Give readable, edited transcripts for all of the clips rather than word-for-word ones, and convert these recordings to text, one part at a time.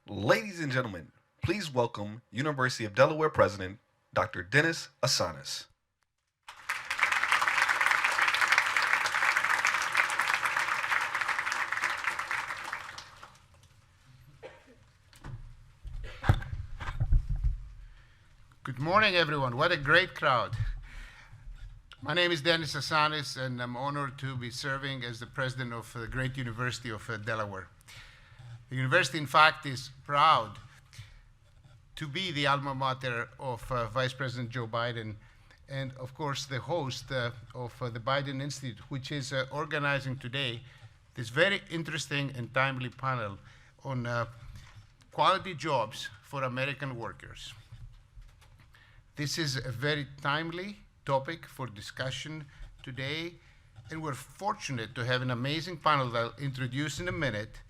Ladies and gentlemen, please welcome University of Delaware President Dr. Dennis Assanis. Good morning, everyone. What a great crowd. My name is Dennis Assanis, and I'm honored to be serving as the president of the great University of Delaware. The university, in fact, is proud to be the alma mater of Vice President Joe Biden and, of course, the host of the Biden Institute, which is organizing today this very interesting and timely panel on quality jobs for American workers. This is a very timely topic for discussion today, and we're fortunate to have an amazing panel that I'll introduce in a minute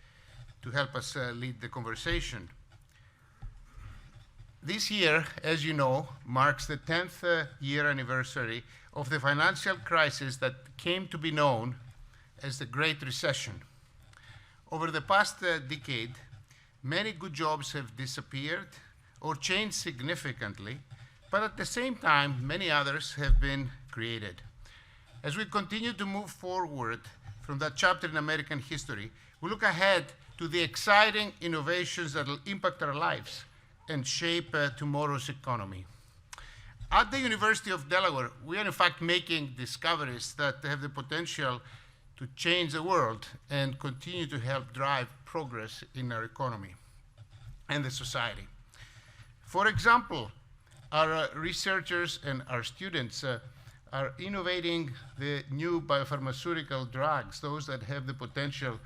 to help us lead the conversation. This year, as you know, marks the 10th year anniversary of the financial crisis that came to be known as the Great Recession. Over the past decade, many good jobs have disappeared or changed significantly, but at the same time, many others have been created. As we continue to move forward from that chapter in American history, we look ahead to the exciting innovations that will impact our lives and shape tomorrow's economy. At the University of Delaware, we are in fact making discoveries that have the potential to change the world and continue to help drive progress in our economy and the society. For example, our researchers and our students are innovating the new biopharmaceutical drugs, those that have the potential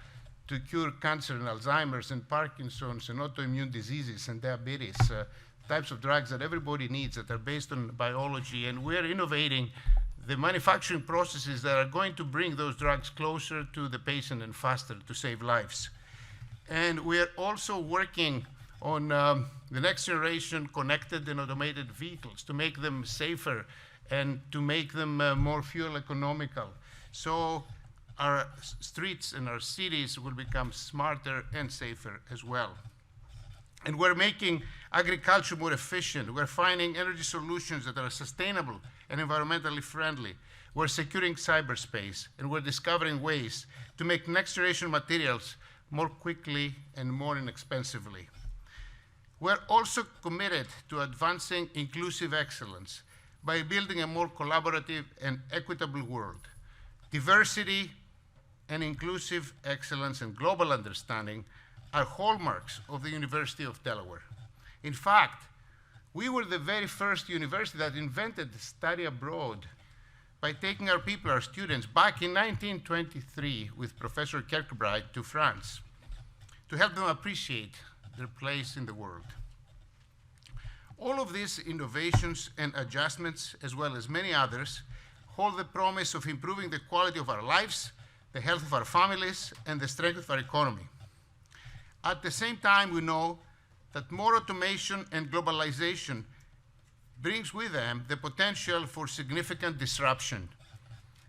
to cure cancer and Alzheimer's and Parkinson's and autoimmune diseases and diabetes, types of drugs that everybody needs that are based on biology. And we're innovating the manufacturing processes that are going to bring those drugs closer to the patient and faster to save lives. And we're also working on the next generation connected and automated vehicles to make them safer and to make them more fuel economical. So our streets and our cities will become smarter and safer as well. And we're making agriculture more efficient. We're finding energy solutions that are sustainable and environmentally friendly. We're securing cyberspace, and we're discovering ways to make next generation materials more quickly and more inexpensively. We're also committed to advancing inclusive excellence by building a more collaborative and equitable world. Diversity and inclusive excellence and global understanding are hallmarks of the University of Delaware. In fact, we were the very first university that invented study abroad by taking our people, our students, back in 1923 with Professor Kirkbride to France to help them appreciate their place in the world. All of these innovations and adjustments, as well as many others, hold the promise of improving the quality of our lives, the health of our families, and the strength of our economy. At the same time, we know that more automation and globalization brings with them the potential for significant disruption.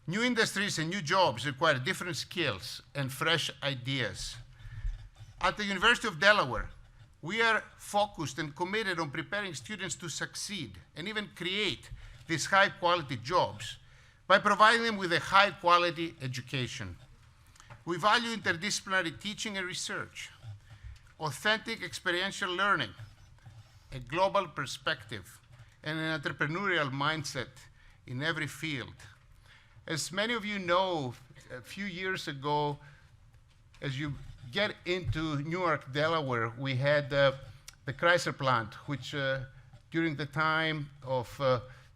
New industries and new jobs require different skills and fresh ideas. At the University of Delaware, we are focused and committed on preparing students to succeed and even create these high-quality jobs by providing them with a high-quality education. We value interdisciplinary teaching and research, authentic experiential learning, a global perspective, and an entrepreneurial mindset in every field. As many of you know, a few years ago, as you get into Newark, Delaware, we had the Chrysler plant, which during the time of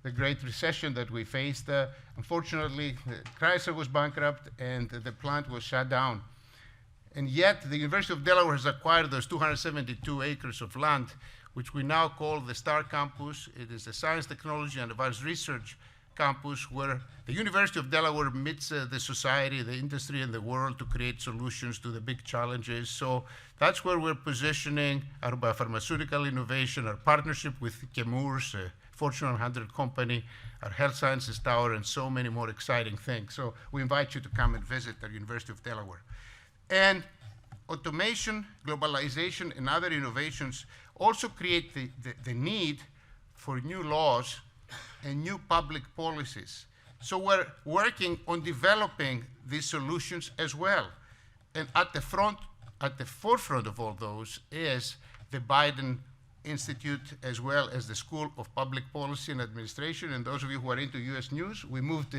the Great Recession that we faced, unfortunately, Chrysler was bankrupt and the plant was shut down. And yet, the University of Delaware has acquired those 272 acres of land, which we now call the STAR Campus. It is the Science, Technology, and Advanced Research Campus, where the University of Delaware meets the society, the industry, and the world to create solutions to the big challenges. So that's where we're positioning our biopharmaceutical innovation, our partnership with Chemours, a Fortune 100 company, our health sciences tower, and so many more exciting things. So we invite you to come and visit our University of Delaware. And automation, globalization, and other innovations also create the need for new laws and new public policies. So we're working on developing these solutions as well. And at the forefront of all those is the Biden Institute, as well as the School of Public Policy and Administration. And those of you who are into US news, we moved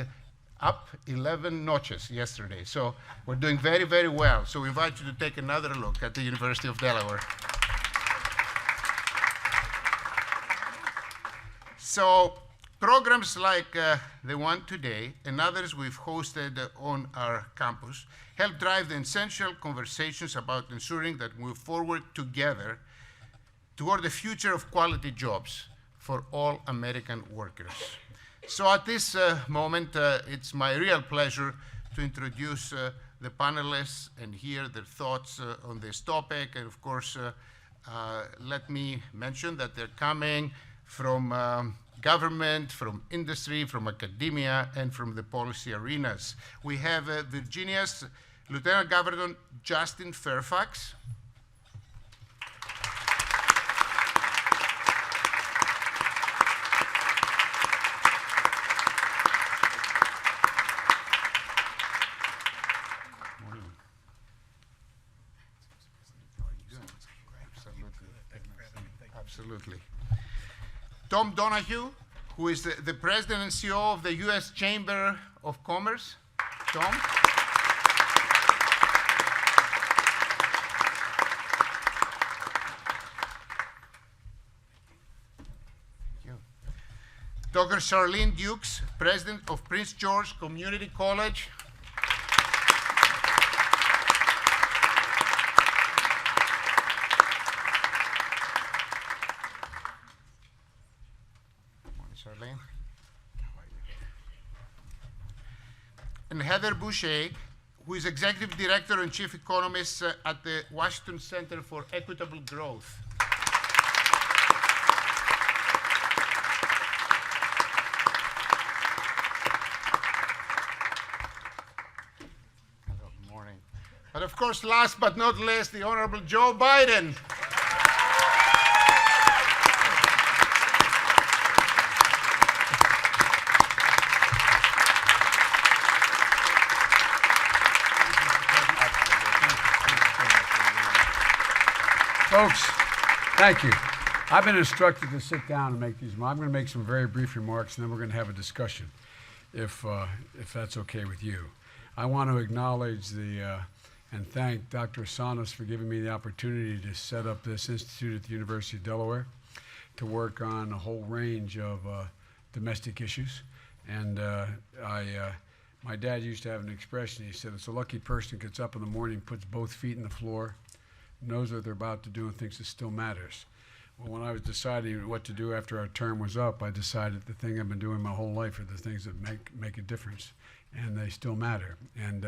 up 11 notches yesterday. So we're doing very, very well. So we invite you to take another look at the University of Delaware. So programs like the one today and others we've hosted on our campus help drive the essential conversations about ensuring that we move forward together toward the future of quality jobs for all American workers. So at this moment, it's my real pleasure to introduce the panelists and hear their thoughts on this topic. And of course, let me mention that they're coming from government, from industry, from academia, and from the policy arenas. We have Virginia's Lieutenant Governor Justin Fairfax. Absolutely. Tom Donahue, who is the President and CEO of the U.S. Chamber of Commerce. Tom. Thank you. Dr. Charlene Dukes, President of Prince George Community College. Charlene. And Heather Boucher, who is Executive Director and Chief Economist at the Washington Center for Equitable Growth. Good morning. But of course, last but not least, the Honorable Joe Biden. Folks, thank you. I've been instructed to sit down and make these. I'm going to make some very brief remarks, and then we're going to have a discussion, if that's okay with you. I want to acknowledge and thank Dr. Assanis for giving me the opportunity to set up this institute at the University of Delaware to work on a whole range of domestic issues. And my dad used to have an expression. He said, "It's a lucky person who gets up in the morning, puts both feet in the floor, knows what they're about to do, and thinks it still matters." Well, when I was deciding what to do after our term was up, I decided the thing I've been doing my whole life are the things that make a difference, and they still matter. And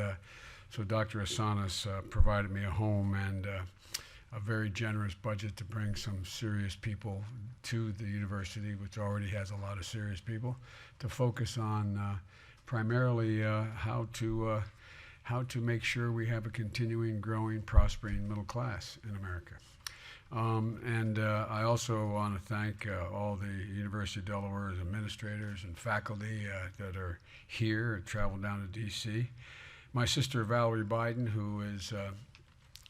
so Dr. Assanis provided me a home and a very generous budget to bring some serious people to the university, which already has a lot of serious people, to focus on primarily how to make sure we have a continuing, growing, prospering middle class in America. And I also want to thank all the University of Delaware's administrators and faculty that are here, traveled down to D.C. My sister, Valerie Biden, who is,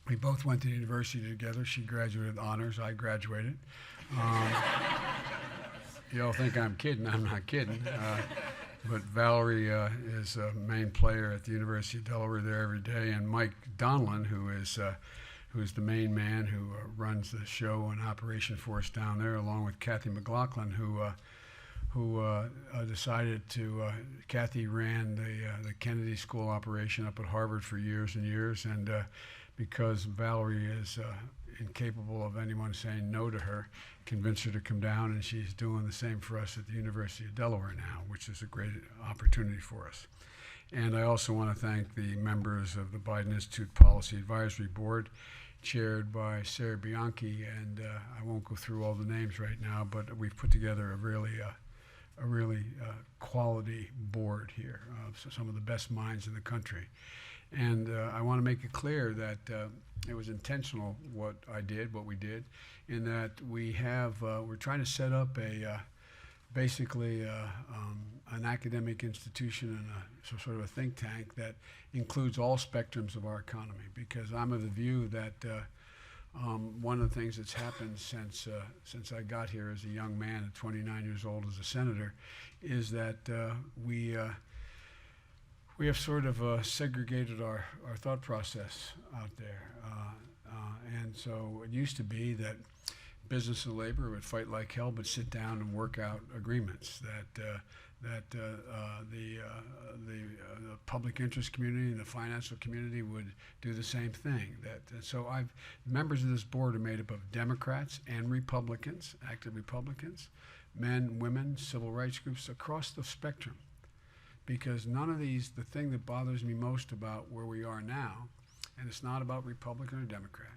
we both went to the university together. She graduated with honors. I graduated. You all think I'm kidding. I'm not kidding. But Valerie is a main player at the University of Delaware there every day, and Mike Donlan, who is the main man who runs the show and operation for us down there, along with Kathy McLaughlin, who decided to. Kathy ran the Kennedy School operation up at Harvard for years and years, and because Valerie is incapable of anyone saying no to her, convinced her to come down, and she's doing the same for us at the University of Delaware now, which is a great opportunity for us. And I also want to thank the members of the Biden Institute Policy Advisory Board, chaired by Sarah Bianchi, and I won't go through all the names right now, but we've put together a really quality board here of some of the best minds in the country. And I want to make it clear that it was intentional what we did, in that we're trying to set up basically an academic institution and sort of a think tank that includes all spectrums of our economy. Because I'm of the view that one of the things that's happened since I got here as a young man at 29 years old as a senator is that we have sort of segregated our thought process out there. And so it used to be that business and labor would fight like hell, but sit down and work out agreements. That the public interest community and the financial community would do the same thing. So members of this board are made up of Democrats and Republicans, active Republicans, men, women, civil rights groups across the spectrum. Because none of these, the thing that bothers me most about where we are now, and it's not about Republican or Democrat,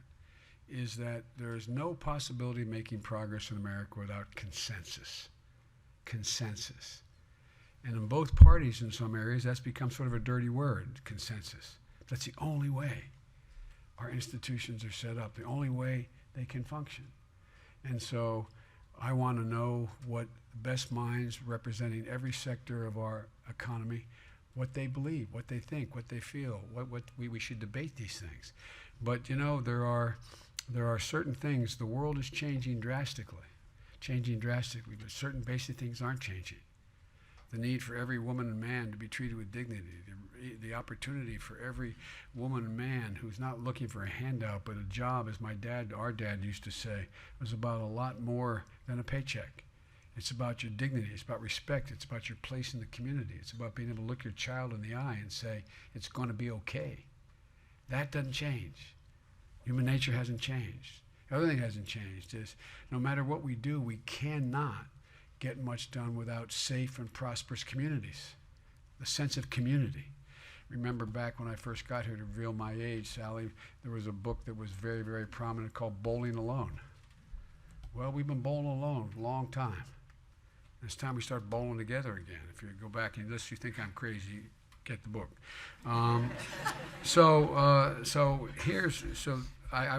is that there is no possibility of making progress in America without consensus. Consensus. And in both parties in some areas, that's become sort of a dirty word, consensus. That's the only way our institutions are set up, the only way they can function. And so I want to know what the best minds representing every sector of our economy, what they believe, what they think, what they feel, what we should debate these things. But there are certain things, the world is changing drastically, but certain basic things aren't changing. The need for every woman and man to be treated with dignity, the opportunity for every woman and man who's not looking for a handout, but a job, as our dad used to say, was about a lot more than a paycheck. It's about your dignity, it's about respect, it's about your place in the community, it's about being able to look your child in the eye and say, it's going to be okay. That doesn't change. Human nature hasn't changed. The other thing that hasn't changed is no matter what we do, we cannot get much done without safe and prosperous communities. The sense of community. Remember back when I first got here, to reveal my age, Sally, there was a book that was very, very prominent called Bowling Alone. Well, we've been bowling alone a long time. It's time we start bowling together again. If you go back and unless you think I'm crazy, get the book. I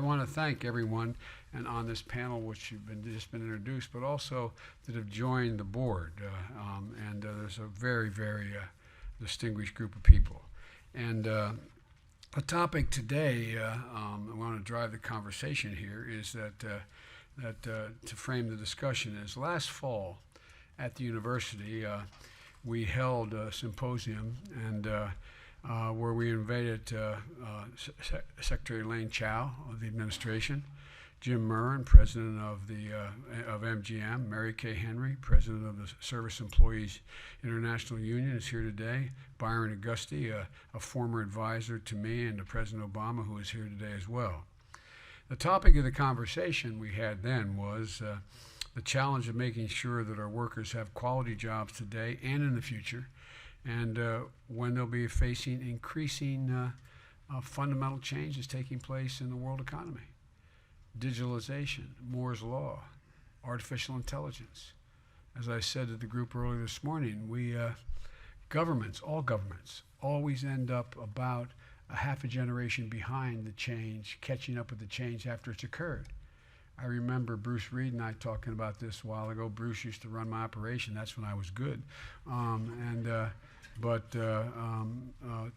want to thank everyone and on this panel, which you've just been introduced, but also that have joined the board. There's a very, very distinguished group of people. And the topic today, I want to drive the conversation here, is that to frame the discussion is last fall at the university, we held a symposium and where we invited Secretary Elaine Chao of the administration, Jim Murren, president of MGM, Mary Kay Henry, president of the Service Employees International Union, is here today. Byron Augusti, a former advisor to me and to President Obama, who is here today as well. The topic of the conversation we had then was the challenge of making sure that our workers have quality jobs today and in the future, and when they'll be facing increasing fundamental changes taking place in the world economy. Digitalization, Moore's Law, artificial intelligence. As I said to the group earlier this morning, all governments, always end up about a half a generation behind the change, catching up with the change after it's occurred. I remember Bruce Reed and I talking about this a while ago. Bruce used to run my operation. That's when I was good.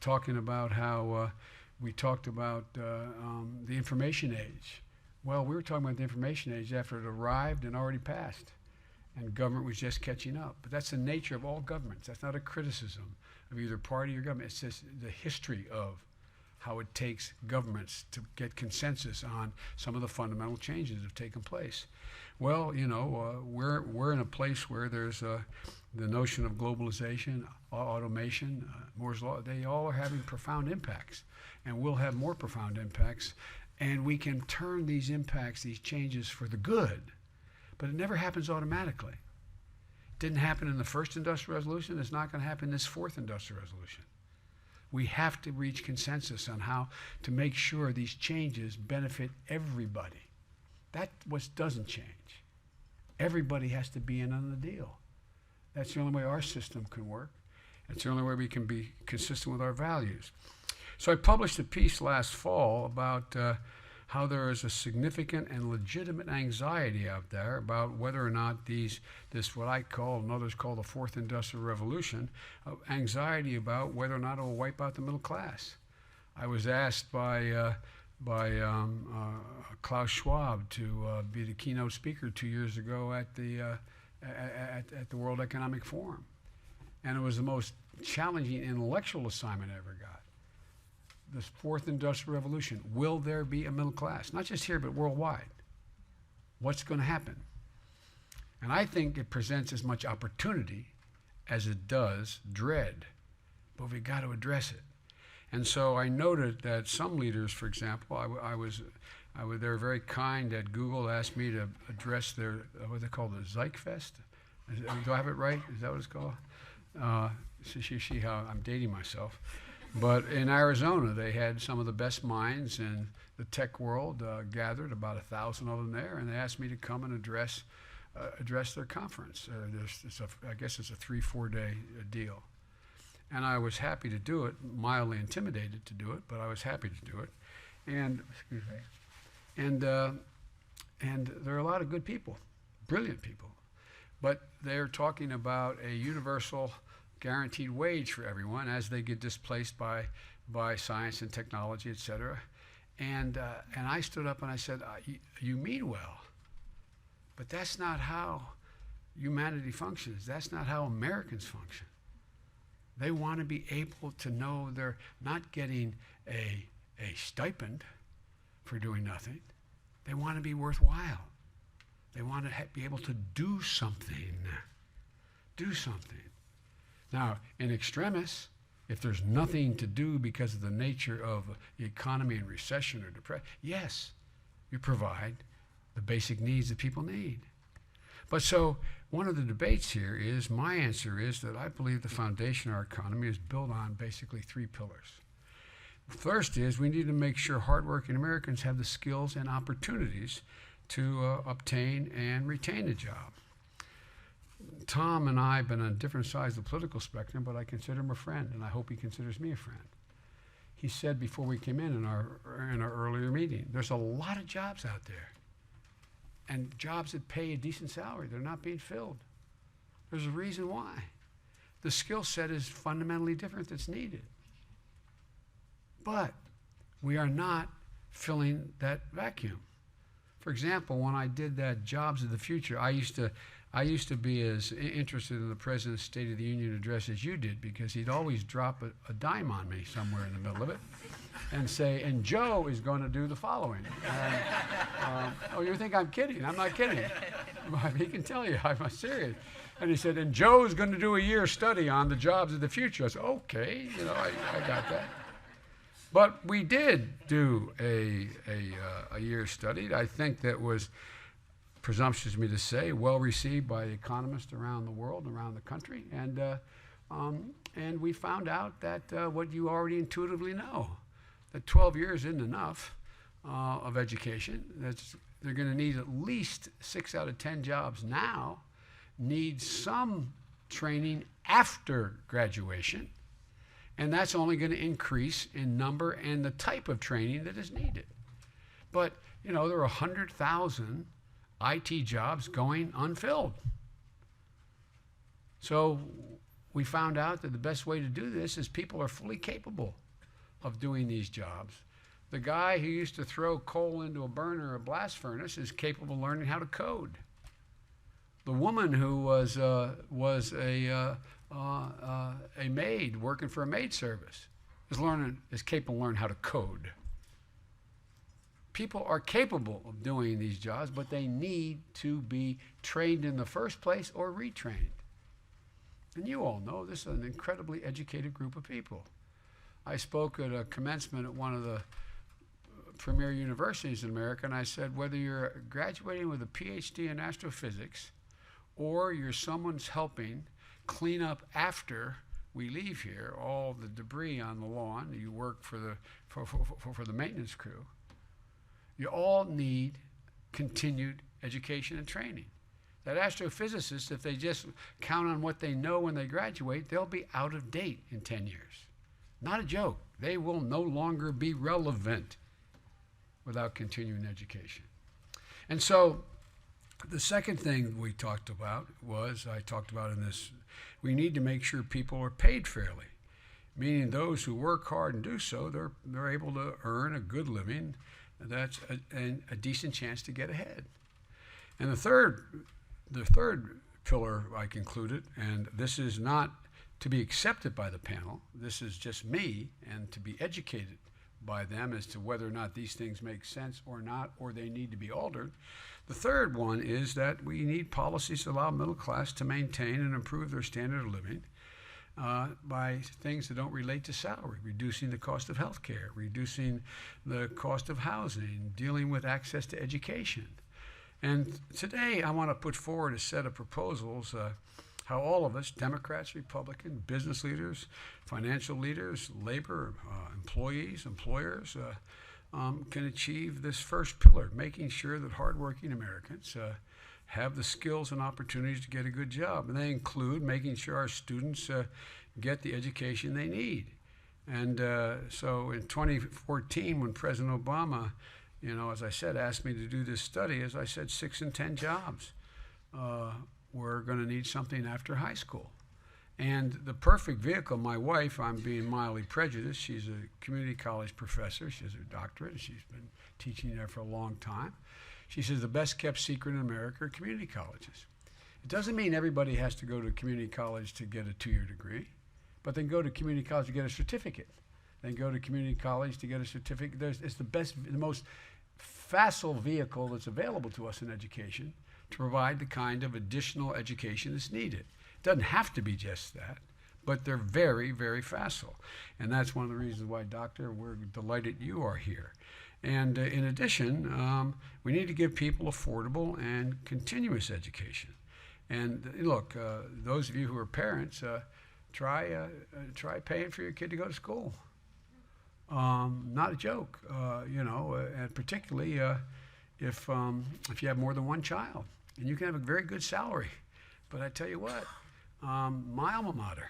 Talking about how we talked about the information age. Well, we were talking about the information age after it arrived and already passed, and government was just catching up. But that's the nature of all governments. That's not a criticism of either party or government. It's just the history of how it takes governments to get consensus on some of the fundamental changes that have taken place. Well, we're in a place where there's the notion of globalization, automation, Moore's Law. They all are having profound impacts, and will have more profound impacts. And we can turn these impacts, these changes, for the good, but it never happens automatically. It didn't happen in the first industrial revolution. It's not going to happen in this fourth industrial revolution. We have to reach consensus on how to make sure these changes benefit everybody. That's what doesn't change. Everybody has to be in on the deal. That's the only way our system can work. It's the only way we can be consistent with our values. So I published a piece last fall about how there is a significant and legitimate anxiety out there about whether or not this what I call and others call the fourth industrial revolution, anxiety about whether or not it will wipe out the middle class. I was asked by Klaus Schwab to be the keynote speaker 2 years ago at the World Economic Forum, and it was the most challenging intellectual assignment I ever got. This fourth industrial revolution, will there be a middle class? Not just here, but worldwide. What's going to happen? And I think it presents as much opportunity as it does dread, but we've got to address it. And so I noted that some leaders, for example, they were very kind at Google, asked me to address their, what they call the Zeitfest. Do I have it right? Is that what it's called? See how I'm dating myself. But in Arizona, they had some of the best minds in the tech world gathered, about 1,000 of them there, and they asked me to come and address their conference. I guess it's a 3-4 day deal. And I was happy to do it, mildly intimidated to do it, but I was happy to do it. And, excuse me, and there are a lot of good people, brilliant people, but they're talking about a universal guaranteed wage for everyone as they get displaced by science and technology, et cetera. And I stood up and I said, you mean well, but that's not how humanity functions. That's not how Americans function. They want to be able to know they're not getting a stipend for doing nothing. They want to be worthwhile. They want to be able to do something. Do something. Now, in extremis, if there's nothing to do because of the nature of the economy and recession or depression, yes, you provide the basic needs that people need. But so one of the debates here is, my answer is that I believe the foundation of our economy is built on basically 3 pillars. First is we need to make sure hardworking Americans have the skills and opportunities to obtain and retain a job. Tom and I have been on different sides of the political spectrum, but I consider him a friend, and I hope he considers me a friend. He said before we came in our earlier meeting, there's a lot of jobs out there, and jobs that pay a decent salary, they're not being filled. There's a reason why. The skill set is fundamentally different that's needed. But we are not filling that vacuum. For example, when I did that Jobs of the Future, I used to be as interested in the President's State of the Union address as you did, because he'd always drop a dime on me somewhere in the middle of it and say, and Joe is going to do the following. And, oh, you think I'm kidding? I'm not kidding. He can tell you I'm serious. And he said, and Joe is going to do a year's study on the jobs of the future. I said, okay, I got that. But we did do a year's study. I think that was, presumptuous of me to say, well received by economists around the world, around the country, and we found out that what you already intuitively know, that 12 years isn't enough of education. They're going to need at least 6 out of 10 jobs now, need some training after graduation, and that's only going to increase in number and the type of training that is needed. But there are 100,000 IT jobs going unfilled. So we found out that the best way to do this is people are fully capable of doing these jobs. The guy who used to throw coal into a burner or a blast furnace is capable of learning how to code. The woman who was a maid working for a maid service is capable of learning how to code. People are capable of doing these jobs, but they need to be trained in the first place or retrained. And you all know this is an incredibly educated group of people. I spoke at a commencement at one of the premier universities in America, and I said, whether you're graduating with a PhD in astrophysics or you're someone's helping clean up after we leave here all the debris on the lawn, you work for the maintenance crew, you all need continued education and training. That astrophysicists, if they just count on what they know when they graduate, they'll be out of date in 10 years. Not a joke. They will no longer be relevant without continuing education. And so the second thing we talked about in this, we need to make sure people are paid fairly, meaning those who work hard and do so, they're able to earn a good living. That's a decent chance to get ahead. And the third pillar I concluded, and this is not to be accepted by the panel, this is just me, and to be educated by them as to whether or not these things make sense or not, or they need to be altered. The third one is that we need policies that allow middle class to maintain and improve their standard of living by things that don't relate to salary, reducing the cost of health care, reducing the cost of housing, dealing with access to education. And today I want to put forward a set of proposals how all of us, Democrats, Republicans, business leaders, financial leaders, labor, employees, employers, can achieve this first pillar, making sure that hardworking Americans have the skills and opportunities to get a good job. And they include making sure our students get the education they need. And so in 2014, when President Obama, as I said, asked me to do this study, as I said, 6 in 10 jobs were going to need something after high school. And the perfect vehicle, my wife, I'm being mildly prejudiced, she's a community college professor, she has her doctorate, and she's been teaching there for a long time. She says the best kept secret in America are community colleges. It doesn't mean everybody has to go to community college to get a 2-year degree, but then go to community college to get a certificate. Then go to community college to get a certificate. It's the most facile vehicle that's available to us in education to provide the kind of additional education that's needed. It doesn't have to be just that, but they're very, very facile. And that's one of the reasons why, Doctor, we're delighted you are here. And in addition, we need to give people affordable and continuous education. And look, those of you who are parents, try paying for your kid to go to school. Not a joke, and particularly if you have more than one child. And you can have a very good salary. But I tell you what, my alma mater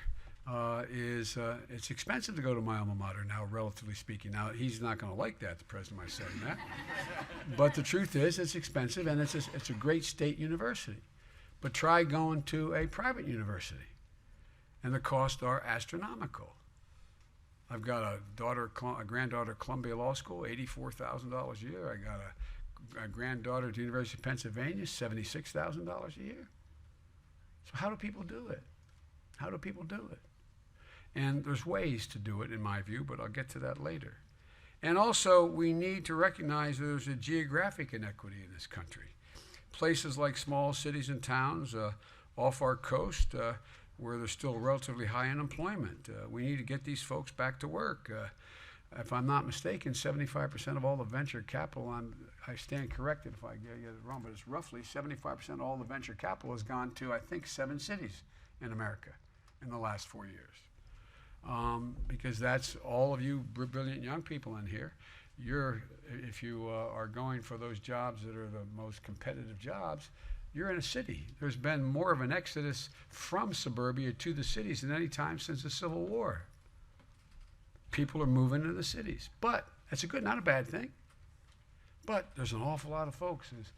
it's expensive to go to my alma mater now, relatively speaking. Now, he's not going to like that, the president might say that. But the truth is, it's expensive, and it's a great state university. But try going to a private university, and the costs are astronomical. I've got a granddaughter at Columbia Law School, $84,000 a year. I got a granddaughter at the University of Pennsylvania, $76,000 a year. So how do people do it? How do people do it? And there's ways to do it, in my view, but I'll get to that later. And also, we need to recognize that there's a geographic inequity in this country. Places like small cities and towns off our coast where there's still relatively high unemployment. We need to get these folks back to work. If I'm not mistaken, 75% of all the venture capital, I stand corrected if I get it wrong, but it's roughly 75% of all the venture capital has gone to, I think, 7 cities in America in the last 4 years. Because that's all of you brilliant young people in here. If you are going for those jobs that are the most competitive jobs, you're in a city. There's been more of an exodus from suburbia to the cities than any time since the Civil War. People are moving to the cities. But that's not a bad thing. But there's an awful lot of folks, as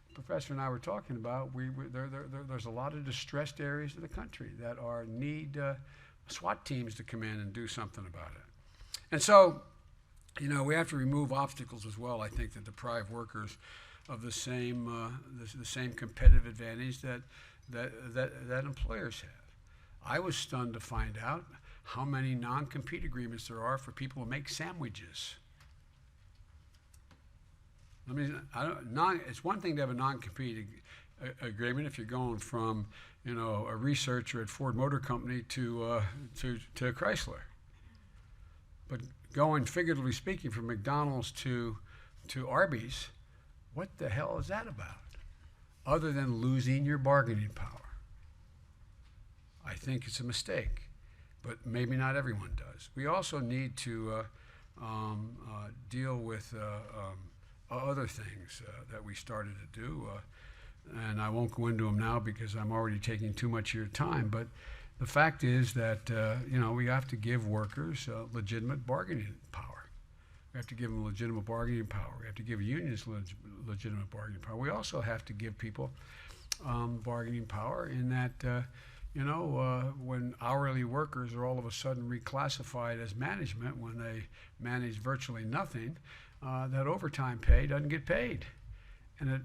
the Professor and I were talking about, there's a lot of distressed areas of the country that need SWAT teams to come in and do something about it. And so, we have to remove obstacles as well, I think, that deprive workers of the same competitive advantage that employers have. I was stunned to find out how many non-compete agreements there are for people who make sandwiches. It's one thing to have a non-compete agreement if you're going from, a researcher at Ford Motor Company to Chrysler. But going, figuratively speaking, from McDonald's to Arby's, what the hell is that about? Other than losing your bargaining power. I think it's a mistake, but maybe not everyone does. We also need to deal with other things that we started to do, and I won't go into them now because I'm already taking too much of your time, but The fact is that, we have to give workers legitimate bargaining power. We have to give them legitimate bargaining power. We have to give unions legitimate bargaining power. We also have to give people bargaining power in that, when hourly workers are all of a sudden reclassified as management when they manage virtually nothing, that overtime pay doesn't get paid. And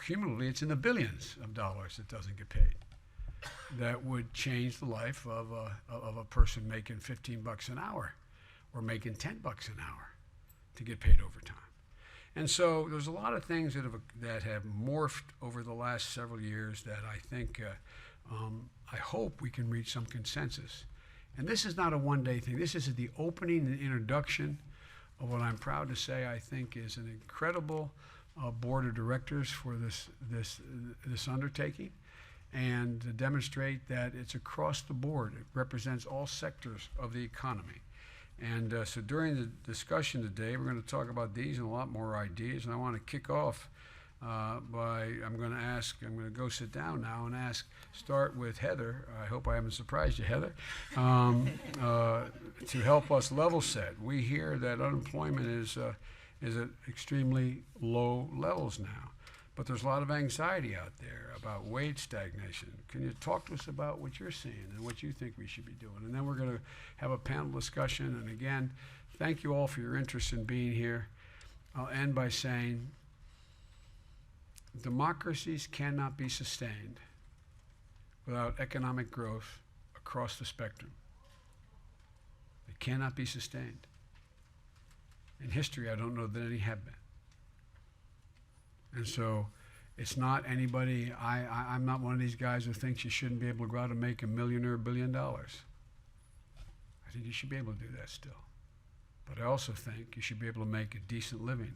cumulatively, it's in the billions of dollars that doesn't get paid. That would change the life of a person making $15 an hour or making $10 an hour to get paid overtime. And so there's a lot of things that have morphed over the last several years that I think, I hope we can reach some consensus. And this is not a one-day thing. This is the opening and introduction of what I'm proud to say I think is an incredible board of directors for this undertaking, and to demonstrate that it's across the board. It represents all sectors of the economy. And so during the discussion today, we're going to talk about these and a lot more ideas. And I want to kick off I'm going to go sit down now and start with Heather. I hope I haven't surprised you, Heather, to help us level set. We hear that unemployment is at extremely low levels now. But there's a lot of anxiety out there about wage stagnation. Can you talk to us about what you're seeing and what you think we should be doing? And then we're going to have a panel discussion. And again, thank you all for your interest in being here. I'll end by saying democracies cannot be sustained without economic growth across the spectrum. They cannot be sustained. In history, I don't know that any have been. And so it's not anybody, I'm not one of these guys who thinks you shouldn't be able to go out and make $1 million or $1 billion. I think you should be able to do that still. But I also think you should be able to make a decent living,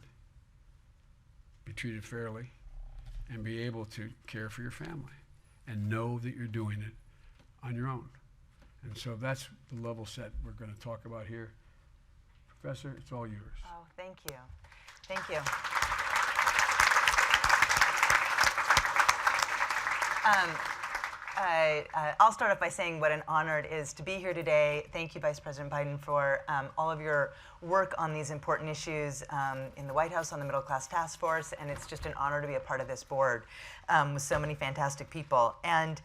be treated fairly, and be able to care for your family and know that you're doing it on your own. And so that's the level set we're going to talk about here. Professor, it's all yours. Oh, thank you. Thank you. I'll start off by saying what an honor it is to be here today. Thank you, Vice President Biden, for all of your work on these important issues in the White House on the Middle Class Task Force, and it's just an honor to be a part of this board with so many fantastic people. And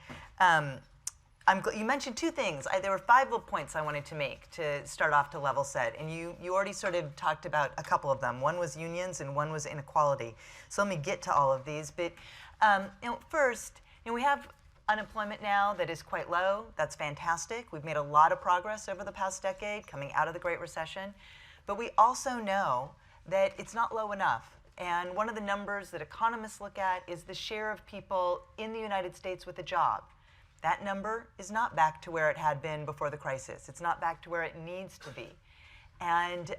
you mentioned two things. There were 5 little points I wanted to make to start off to level set, and you already sort of talked about a couple of them. One was unions and one was inequality. So let me get to all of these. But first, we have unemployment now that is quite low. That's fantastic. We've made a lot of progress over the past decade coming out of the Great Recession. But we also know that it's not low enough. And one of the numbers that economists look at is the share of people in the United States with a job. That number is not back to where it had been before the crisis. It's not back to where it needs to be. And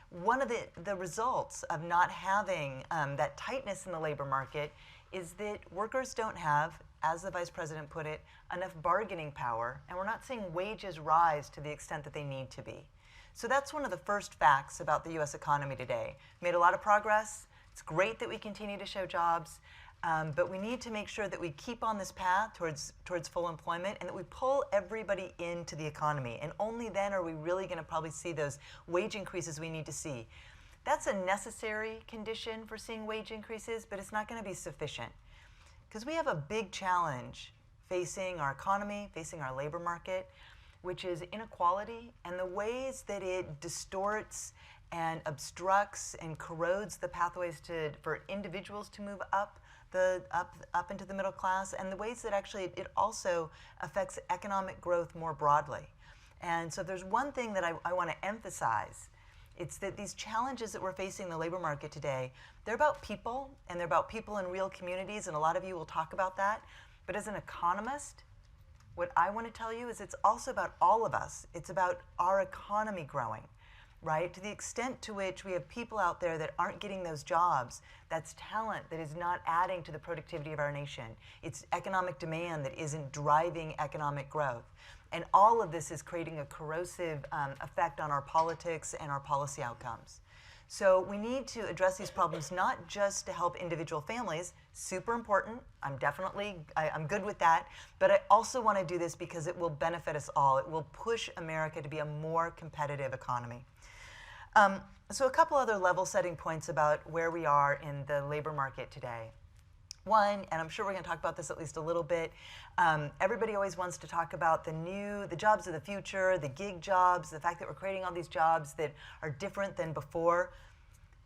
one of the results of not having that tightness in the labor market is that workers don't have, as the Vice President put it, enough bargaining power, and we're not seeing wages rise to the extent that they need to be. So that's one of the first facts about the U.S. economy today. Made a lot of progress. It's great that we continue to show jobs, but we need to make sure that we keep on this path towards full employment and that we pull everybody into the economy. And only then are we really going to probably see those wage increases we need to see. That's a necessary condition for seeing wage increases, but it's not going to be sufficient. Because we have a big challenge facing our economy, facing our labor market, which is inequality and the ways that it distorts and obstructs and corrodes the pathways for individuals to move up into the middle class, and the ways that actually it also affects economic growth more broadly. And so if there's one thing that I want to emphasize, it's that these challenges that we're facing in the labor market today, they're about people, and they're about people in real communities, and a lot of you will talk about that. But as an economist, what I want to tell you is it's also about all of us. It's about our economy growing, right? To the extent to which we have people out there that aren't getting those jobs, that's talent that is not adding to the productivity of our nation. It's economic demand that isn't driving economic growth. And all of this is creating a corrosive effect on our politics and our policy outcomes. So we need to address these problems not just to help individual families, super important, I'm good with that, but I also want to do this because it will benefit us all. It will push America to be a more competitive economy. So a couple other level-setting points about where we are in the labor market today. One, and I'm sure we're going to talk about this at least a little bit, everybody always wants to talk about the jobs of the future, the gig jobs, the fact that we're creating all these jobs that are different than before.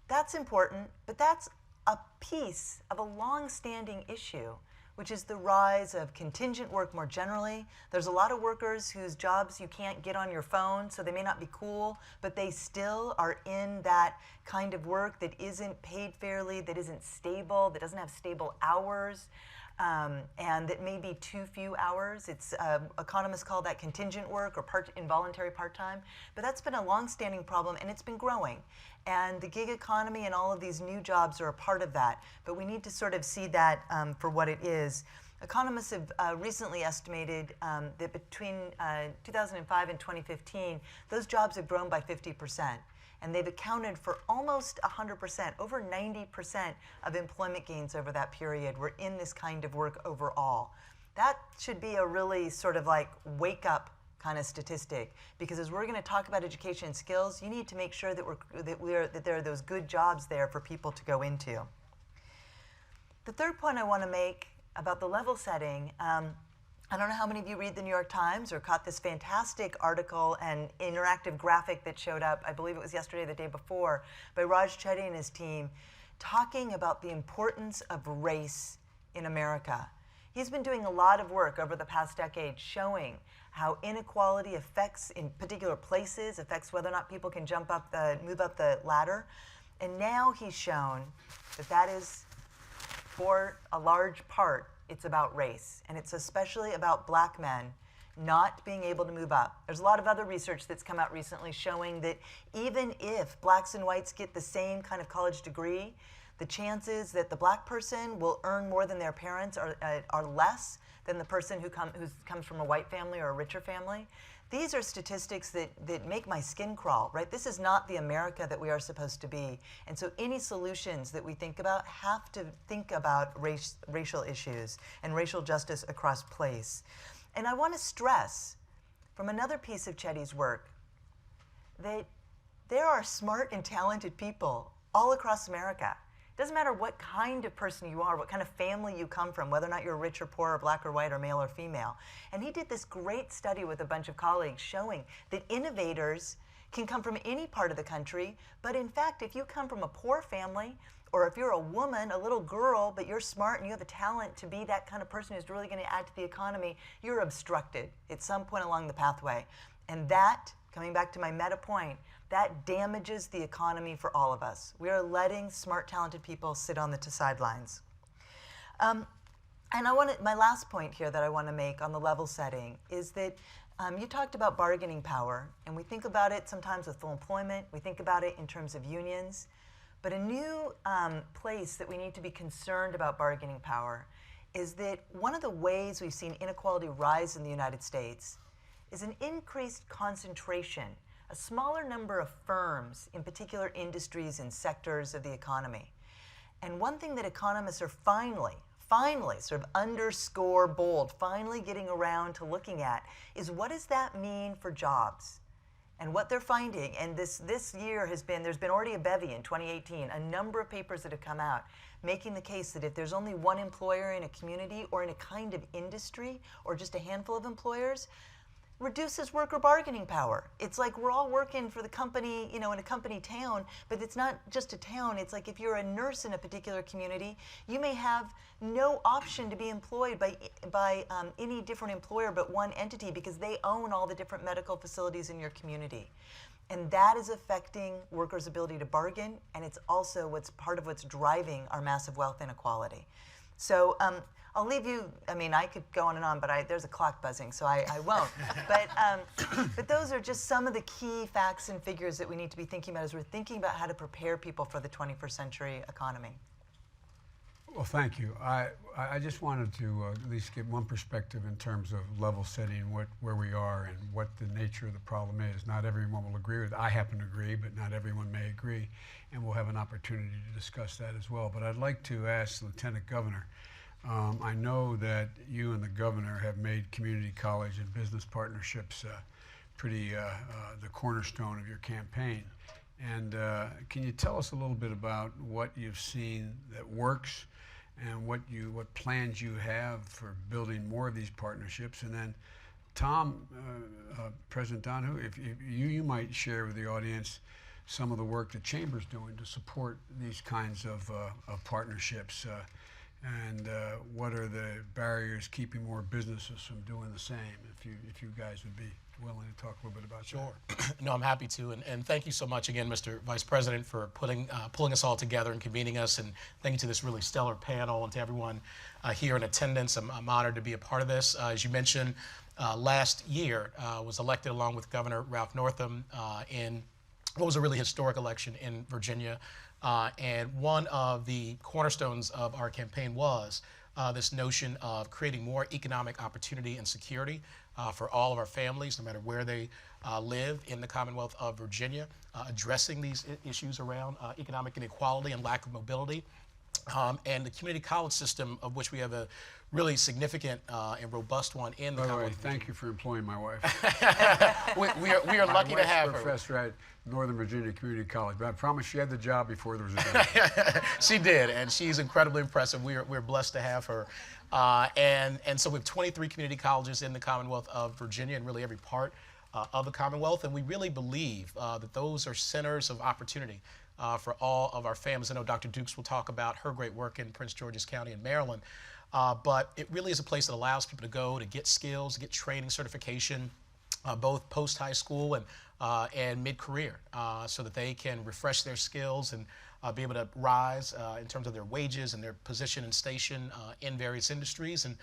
That's important, but that's a piece of a long-standing issue, which is the rise of contingent work more generally. There's a lot of workers whose jobs you can't get on your phone, so they may not be cool, but they still are in that kind of work that isn't paid fairly, that isn't stable, that doesn't have stable hours, and that may be too few hours. Economists call that contingent work or involuntary part-time, but that's been a long-standing problem, and it's been growing. And the gig economy and all of these new jobs are a part of that, but we need to sort of see that for what it is. Economists have recently estimated that between 2005 and 2015, those jobs have grown by 50%, and they've accounted for almost 100%, over 90% of employment gains over that period were in this kind of work overall. That should be a really sort of like wake-up kind of statistic, because as we're going to talk about education and skills, you need to make sure that there are those good jobs there for people to go into. The third point I want to make about the level setting, I don't know how many of you read the New York Times or caught this fantastic article and interactive graphic that showed up, I believe it was yesterday or the day before, by Raj Chetty and his team, talking about the importance of race in America. He's been doing a lot of work over the past decade showing how inequality affects, in particular places, affects whether or not people can move up the ladder. And now he's shown that that is, for a large part, it's about race. And it's especially about black men not being able to move up. There's a lot of other research that's come out recently showing that even if blacks and whites get the same kind of college degree, the chances that the black person will earn more than their parents are less than the person who comes from a white family or a richer family. These are statistics that make my skin crawl, right? This is not the America that we are supposed to be. And so any solutions that we think about have to think about racial issues and racial justice across place. And I want to stress from another piece of Chetty's work that there are smart and talented people all across America. It doesn't matter what kind of person you are, what kind of family you come from, whether or not you're rich or poor or black or white or male or female. And he did this great study with a bunch of colleagues showing that innovators can come from any part of the country, but in fact, if you come from a poor family, or if you're a woman, a little girl, but you're smart and you have the talent to be that kind of person who's really going to add to the economy, you're obstructed at some point along the pathway. And that, coming back to my meta point, that damages the economy for all of us. We are letting smart, talented people sit on the sidelines. And my last point here that I want to make on the level setting is that you talked about bargaining power, and we think about it sometimes with full employment. We think about it in terms of unions. But a new place that we need to be concerned about bargaining power is that one of the ways we've seen inequality rise in the United States is an increased concentration, a smaller number of firms in particular industries and sectors of the economy. And one thing that economists are finally sort of underscore bold, finally getting around to looking at is what does that mean for jobs? And what they're finding, and this year there's been already a bevy in 2018, a number of papers that have come out making the case that if there's only one employer in a community or in a kind of industry or just a handful of employers, reduces worker bargaining power. It's like we're all working for the company, in a company town, but it's not just a town. It's like if you're a nurse in a particular community, you may have no option to be employed by any different employer but one entity because they own all the different medical facilities in your community. And that is affecting workers' ability to bargain, and it's also part of what's driving our massive wealth inequality. So I'll leave you, I could go on and on, but there's a clock buzzing, so I won't. But those are just some of the key facts and figures that we need to be thinking about as we're thinking about how to prepare people for the 21st century economy. Well, thank you. I just wanted to at least get one perspective in terms of level setting where we are and what the nature of the problem is. Not everyone will agree with it. I happen to agree, but not everyone may agree, and we'll have an opportunity to discuss that as well. But I'd like to ask the Lieutenant Governor. I know that you and the governor have made community college and business partnerships pretty the cornerstone of your campaign. And can you tell us a little bit about what you've seen that works and what plans you have for building more of these partnerships? And then, Tom, President Donahue, if you might share with the audience some of the work the Chamber's doing to support these kinds of partnerships, and what are the barriers keeping more businesses from doing the same? If you guys would be willing to talk a little bit about Sure. that. No, I'm happy to. And thank you so much again, Mr. Vice President, for pulling us all together and convening us. And thank you to this really stellar panel and to everyone here in attendance. I'm honored to be a part of this. As you mentioned, last year was elected along with Governor Ralph Northam in what was a really historic election in Virginia. And one of the cornerstones of our campaign was this notion of creating more economic opportunity and security for all of our families, no matter where they live in the Commonwealth of Virginia, addressing these issues around economic inequality and lack of mobility. And the community college system, of which we have a really significant and robust one in the By the way, Commonwealth. thank you for employing my wife. we are lucky to have My her. professor at Northern Virginia Community College, but I promise she had the job before there was a job. She did, and she's incredibly impressive. We're blessed to have her. And so we have 23 community colleges in the Commonwealth of Virginia and really every part of the Commonwealth. And we really believe that those are centers of opportunity for all of our families. I know Dr. Dukes will talk about her great work in Prince George's County in Maryland. But it really is a place that allows people to go to get skills, to get training, certification, both post-high school and mid-career, so that they can refresh their skills and be able to rise in terms of their wages and their position and station in various industries. And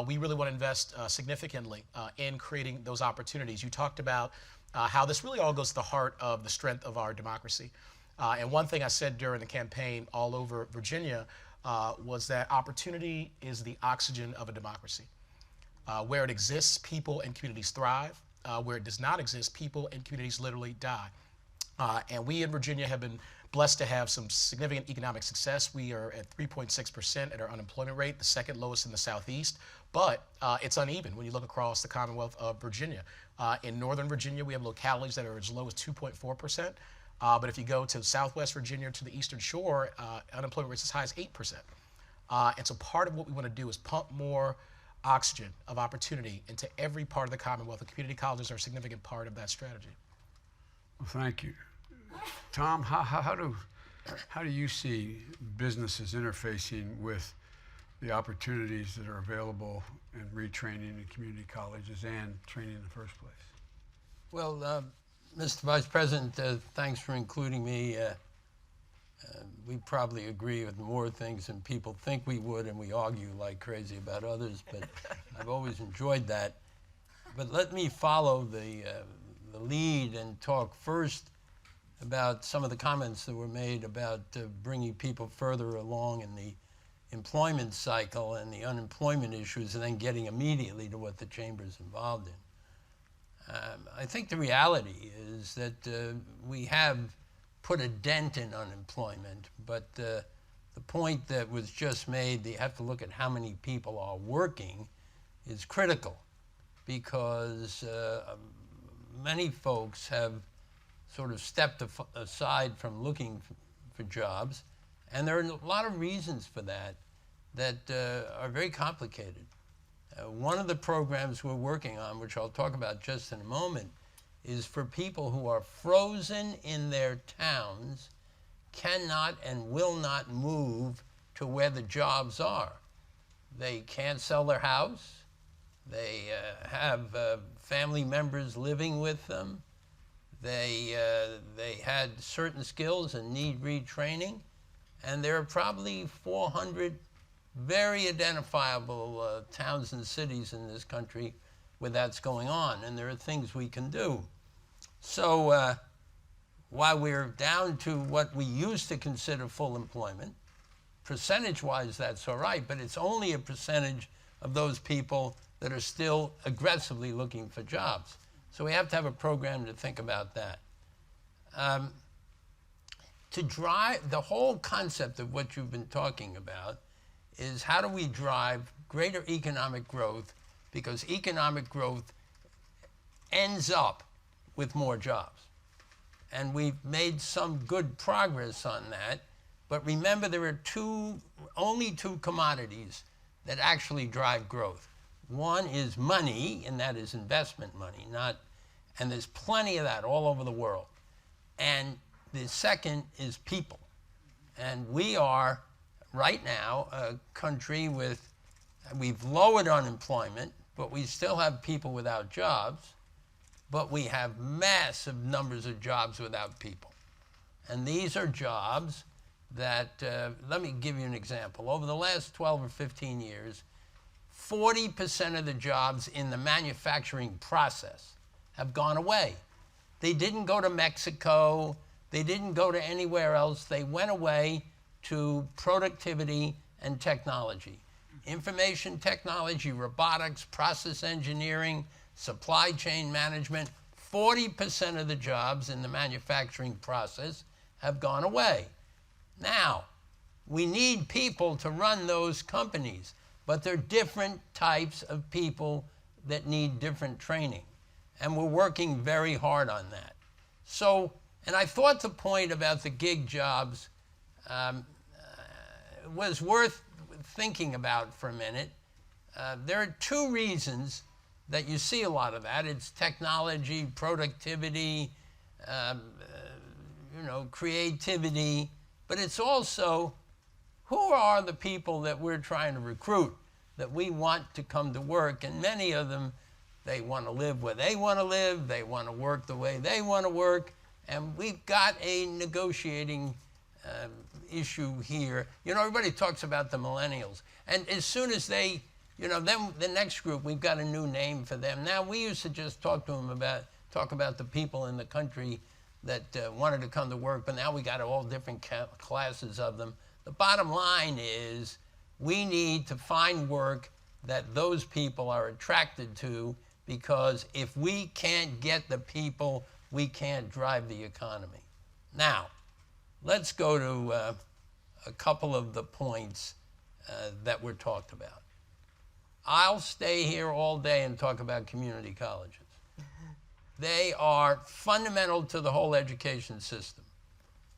we really want to invest significantly in creating those opportunities. You talked about how this really all goes to the heart of the strength of our democracy. And one thing I said during the campaign all over Virginia was that opportunity is the oxygen of a democracy. Where it exists, people and communities thrive. Where it does not exist, people and communities literally die. And we in Virginia have been blessed to have some significant economic success. We are at 3.6% at our unemployment rate, the second lowest in the Southeast. But it's uneven when you look across the Commonwealth of Virginia. In Northern Virginia, we have localities that are as low as 2.4%. But if you go to Southwest Virginia, to the Eastern Shore, unemployment rates as high as 8%. And so part of what we want to do is pump more oxygen of opportunity into every part of the Commonwealth. The community colleges are a significant part of that strategy. Well, thank you. Tom, how do you see businesses interfacing with the opportunities that are available in retraining in community colleges and training in the first place? Well, Mr. Vice President, thanks for including me. We probably agree with more things than people think we would, and we argue like crazy about others, but I've always enjoyed that. But let me follow the lead and talk first about some of the comments that were made about bringing people further along in the employment cycle and the unemployment issues, and then getting immediately to what the Chamber's involved in. I think the reality is that we have put a dent in unemployment, but the point that was just made, that you have to look at how many people are working, is critical, because many folks have sort of stepped aside from looking for jobs, and there are a lot of reasons for that are very complicated. One of the programs we're working on, which I'll talk about just in a moment, is for people who are frozen in their towns, cannot and will not move to where the jobs are. They can't sell their house. They have family members living with them. They had certain skills and need retraining. And there are probably 400 very identifiable towns and cities in this country where that's going on, and there are things we can do. So while we're down to what we used to consider full employment, percentage-wise, that's all right, but it's only a percentage of those people that are still aggressively looking for jobs. So we have to have a program to think about that. To drive, the whole concept of what you've been talking about is how do we drive greater economic growth, because economic growth ends up with more jobs. And we've made some good progress on that, but remember there are only two commodities that actually drive growth. One is money, and that is investment money, and there's plenty of that all over the world. And the second is people. And we are, right now, a country we've lowered unemployment, but we still have people without jobs, but we have massive numbers of jobs without people. And these are jobs that, let me give you an example. Over the last 12 or 15 years, 40% of the jobs in the manufacturing process have gone away. They didn't go to Mexico, they didn't go to anywhere else, they went away to productivity and technology. Information technology, robotics, process engineering, supply chain management, 40% of the jobs in the manufacturing process have gone away. Now, we need people to run those companies, but they're different types of people that need different training. And we're working very hard on that. So, and I thought the point about the gig jobs was worth thinking about for a minute. There are two reasons that you see a lot of that. It's technology, productivity, creativity, but it's also who are the people that we're trying to recruit, that we want to come to work, and many of them, they want to live where they want to live, they want to work the way they want to work, and we've got a negotiating issue here. Everybody talks about the millennials, and as soon as they, then the next group, we've got a new name for them. Now, we used to just talk about the people in the country that wanted to come to work, but now we got all different classes of them. The bottom line is we need to find work that those people are attracted to, because if we can't get the people, we can't drive the economy. Now, let's go to a couple of the points that were talked about. I'll stay here all day and talk about community colleges. They are fundamental to the whole education system.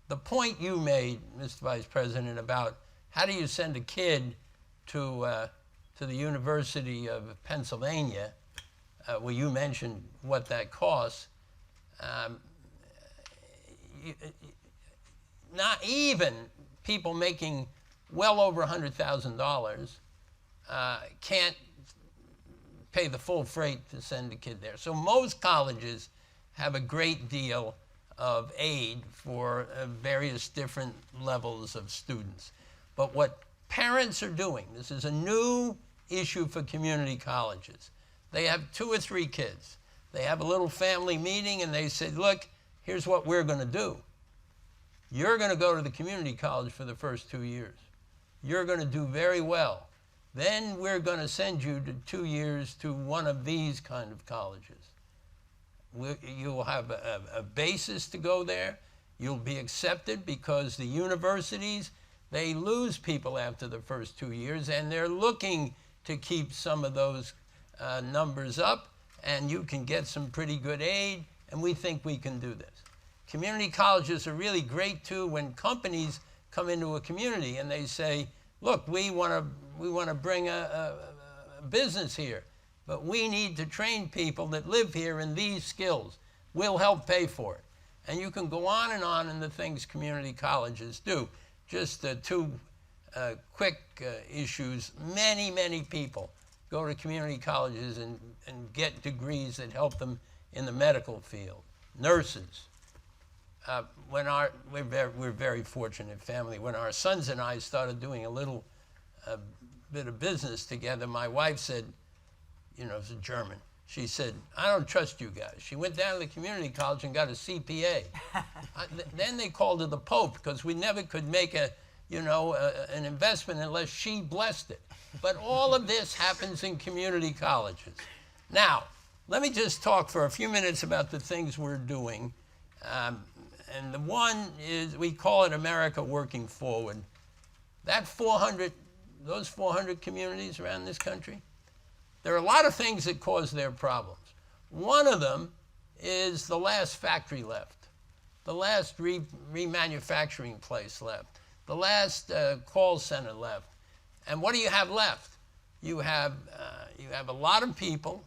The point you made, Mr. Vice President, about how do you send a kid to the University of Pennsylvania, where you mentioned what that costs, not even people making well over $100,000 can't pay the full freight to send a kid there. So most colleges have a great deal of aid for various different levels of students. But what parents are doing, this is a new issue for community colleges. They have 2 or 3 kids. They have a little family meeting and they say, look, here's what we're going to do. You're going to go to the community college for the first 2 years. You're going to do very well. Then we're going to send you to 2 years to one of these kind of colleges. You'll have a basis to go there. You'll be accepted because the universities, they lose people after the first 2 years, and they're looking to keep some of those numbers up, and you can get some pretty good aid, and we think we can do this. Community colleges are really great too when companies come into a community and they say, look, we want to bring a business here, but we need to train people that live here in these skills. We'll help pay for it. And you can go on in the things community colleges do. Just 2 quick issues. Many people go to community colleges and get degrees that help them in the medical field. Nurses. We're very fortunate family. When our sons and I started doing a little bit of business together, my wife said, it's a German, she said, I don't trust you guys. She went down to the community college and got a CPA. Then they called her the Pope because we never could make an investment unless she blessed it. But all of this happens in community colleges. Now, let me just talk for a few minutes about the things we're doing. And the one is, we call it America Working Forward. Those 400 communities around this country, there are a lot of things that cause their problems. One of them is the last factory left, the last remanufacturing place left, the last call center left. And what do you have left? You have a lot of people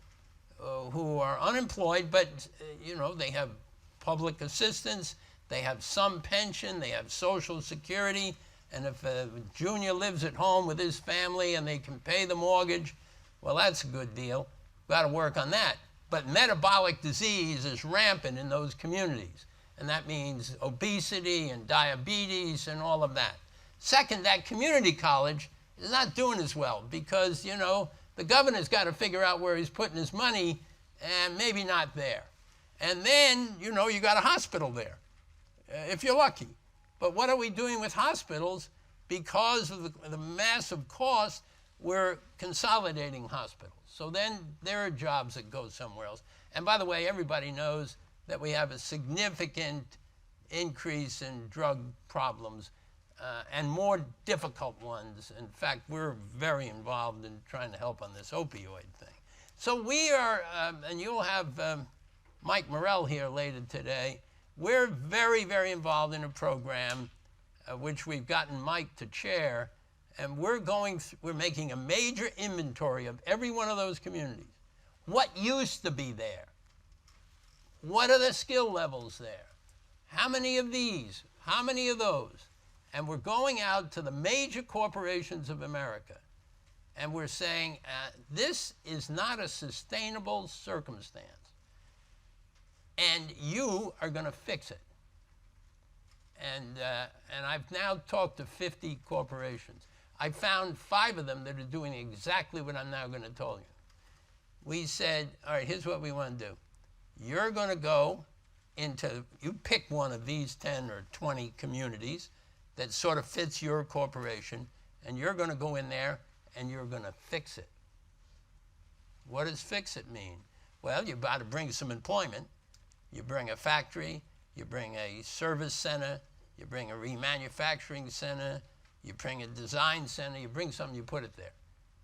who are unemployed, but they have public assistance, they have some pension, they have Social Security, and if a junior lives at home with his family and they can pay the mortgage, well, that's a good deal. Got to work on that. But metabolic disease is rampant in those communities, and that means obesity and diabetes and all of that. Second, that community college is not doing as well because, the governor's got to figure out where he's putting his money, and maybe not there. And then, you got a hospital there, if you're lucky. But what are we doing with hospitals? Because of the massive cost, we're consolidating hospitals. So then there are jobs that go somewhere else. And by the way, everybody knows that we have a significant increase in drug problems and more difficult ones. In fact, we're very involved in trying to help on this opioid thing. So we are, and you'll have Mike Morrell here later today. We're very, very involved in a program which we've gotten Mike to chair, and we're making a major inventory of every one of those communities. What used to be there? What are the skill levels there? How many of these? How many of those? And we're going out to the major corporations of America, and we're saying, this is not a sustainable circumstance. And you are going to fix it. And I've now talked to 50 corporations. I found 5 of them that are doing exactly what I'm now going to tell you. We said, all right, here's what we want to do. You're going to go you pick one of these 10 or 20 communities that sort of fits your corporation, and you're going to go in there and you're going to fix it. What does fix it mean? Well, you've got to bring some employment. You bring a factory, you bring a service center, you bring a remanufacturing center, you bring a design center, you bring something, you put it there.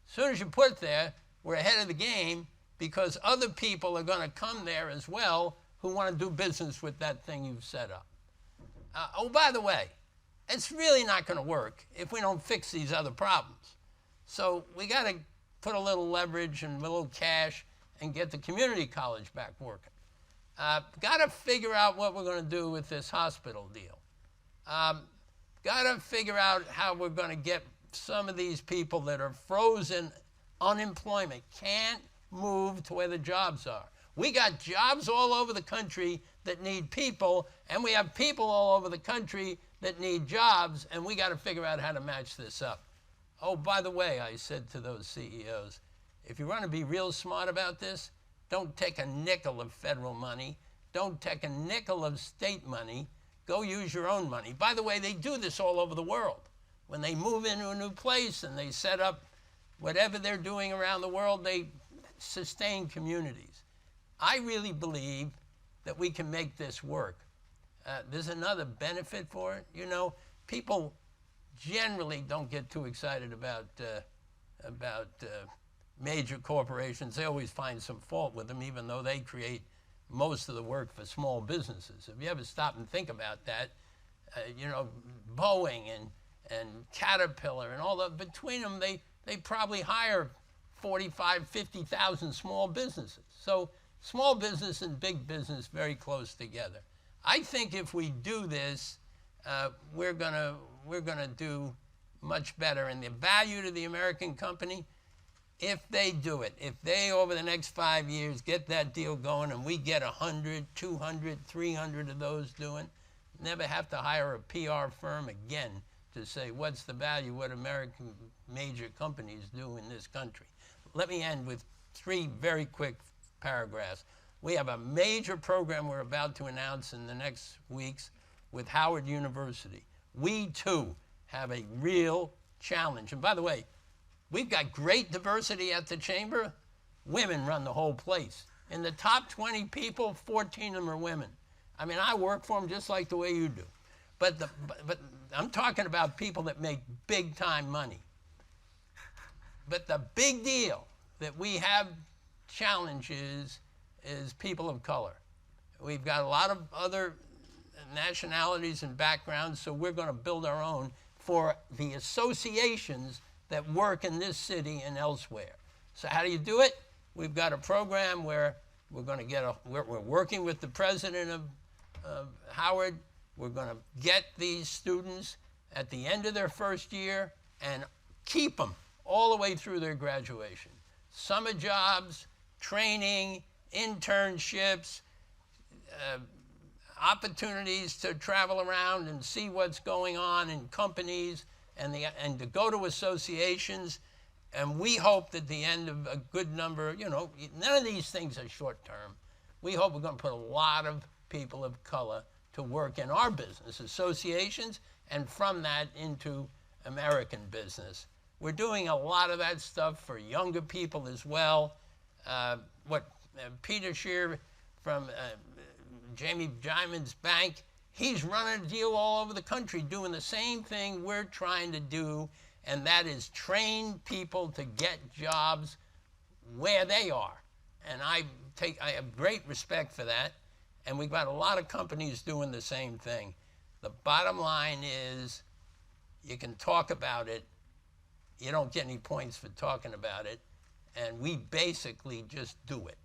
As soon as you put it there, we're ahead of the game because other people are going to come there as well who want to do business with that thing you've set up. Oh, by the way, it's really not going to work if we don't fix these other problems. So we got to put a little leverage and a little cash and get the community college back working. Got to figure out what we're going to do with this hospital deal. Got to figure out how we're going to get some of these people that are frozen unemployment, can't move to where the jobs are. We got jobs all over the country that need people, and we have people all over the country that need jobs, and we got to figure out how to match this up. Oh, by the way, I said to those CEOs, if you want to be real smart about this, don't take a nickel of federal money. Don't take a nickel of state money. Go use your own money. By the way, they do this all over the world. When they move into a new place and they set up whatever they're doing around the world, they sustain communities. I really believe that we can make this work. There's another benefit for it. People generally don't get too excited about major corporations. They always find some fault with them, even though they create most of the work for small businesses. If you ever stop and think about that, Boeing and Caterpillar and all that, between them, they probably hire 45, 50,000 small businesses. So small business and big business very close together. I think if we do this, we're gonna do much better. And the value to the American company, if they do it, if they over the next 5 years get that deal going and we get 100, 200, 300 of those doing, never have to hire a PR firm again to say what's the value, what American major companies do in this country. Let me end with 3 very quick paragraphs. We have a major program we're about to announce in the next weeks with Howard University. We too have a real challenge. And by the way, we've got great diversity at the Chamber. Women run the whole place. In the top 20 people, 14 of them are women. I mean, I work for them just like the way you do. But I'm talking about people that make big time money. But the big deal that we have challenges is people of color. We've got a lot of other nationalities and backgrounds, so we're going to build our own for the associations that work in this city and elsewhere. So how do you do it? We've got a program where we're going to get we're working with the president of Howard. We're going to get these students at the end of their first year and keep them all the way through their graduation. Summer jobs, training, internships, opportunities to travel around and see what's going on in companies and to go to associations. And we hope that the end of a good number, you know, none of these things are short term. We hope we're going to put a lot of people of color to work in our business, associations, and from that into American business. We're doing a lot of that stuff for younger people as well. Peter Shear from Jamie Dimon's bank, he's running a deal all over the country doing the same thing we're trying to do, and that is train people to get jobs where they are. And I have great respect for that, and we've got a lot of companies doing the same thing. The bottom line is you can talk about it, you don't get any points for talking about it, and we basically just do it.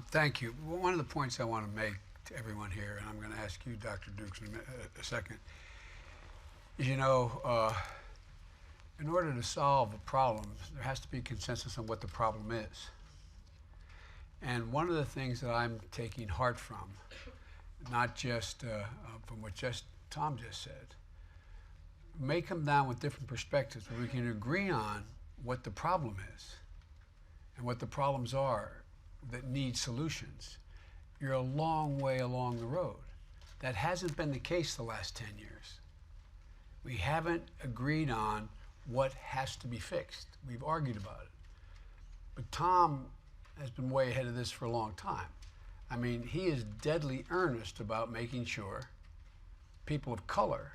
Thank you. One of the points I want to make to everyone here, and I'm going to ask you, Dr. Dukes, in a second, is, you know, in order to solve a problem, there has to be consensus on what the problem is. And one of the things that I'm taking heart from, not just from what Tom just said, may come down with different perspectives where we can agree on what the problem is and what the problems are that need solutions. You're a long way along the road. That hasn't been the case the last 10 years. We haven't agreed on what has to be fixed. We've argued about it. But Tom has been way ahead of this for a long time. I mean, he is deadly earnest about making sure people of color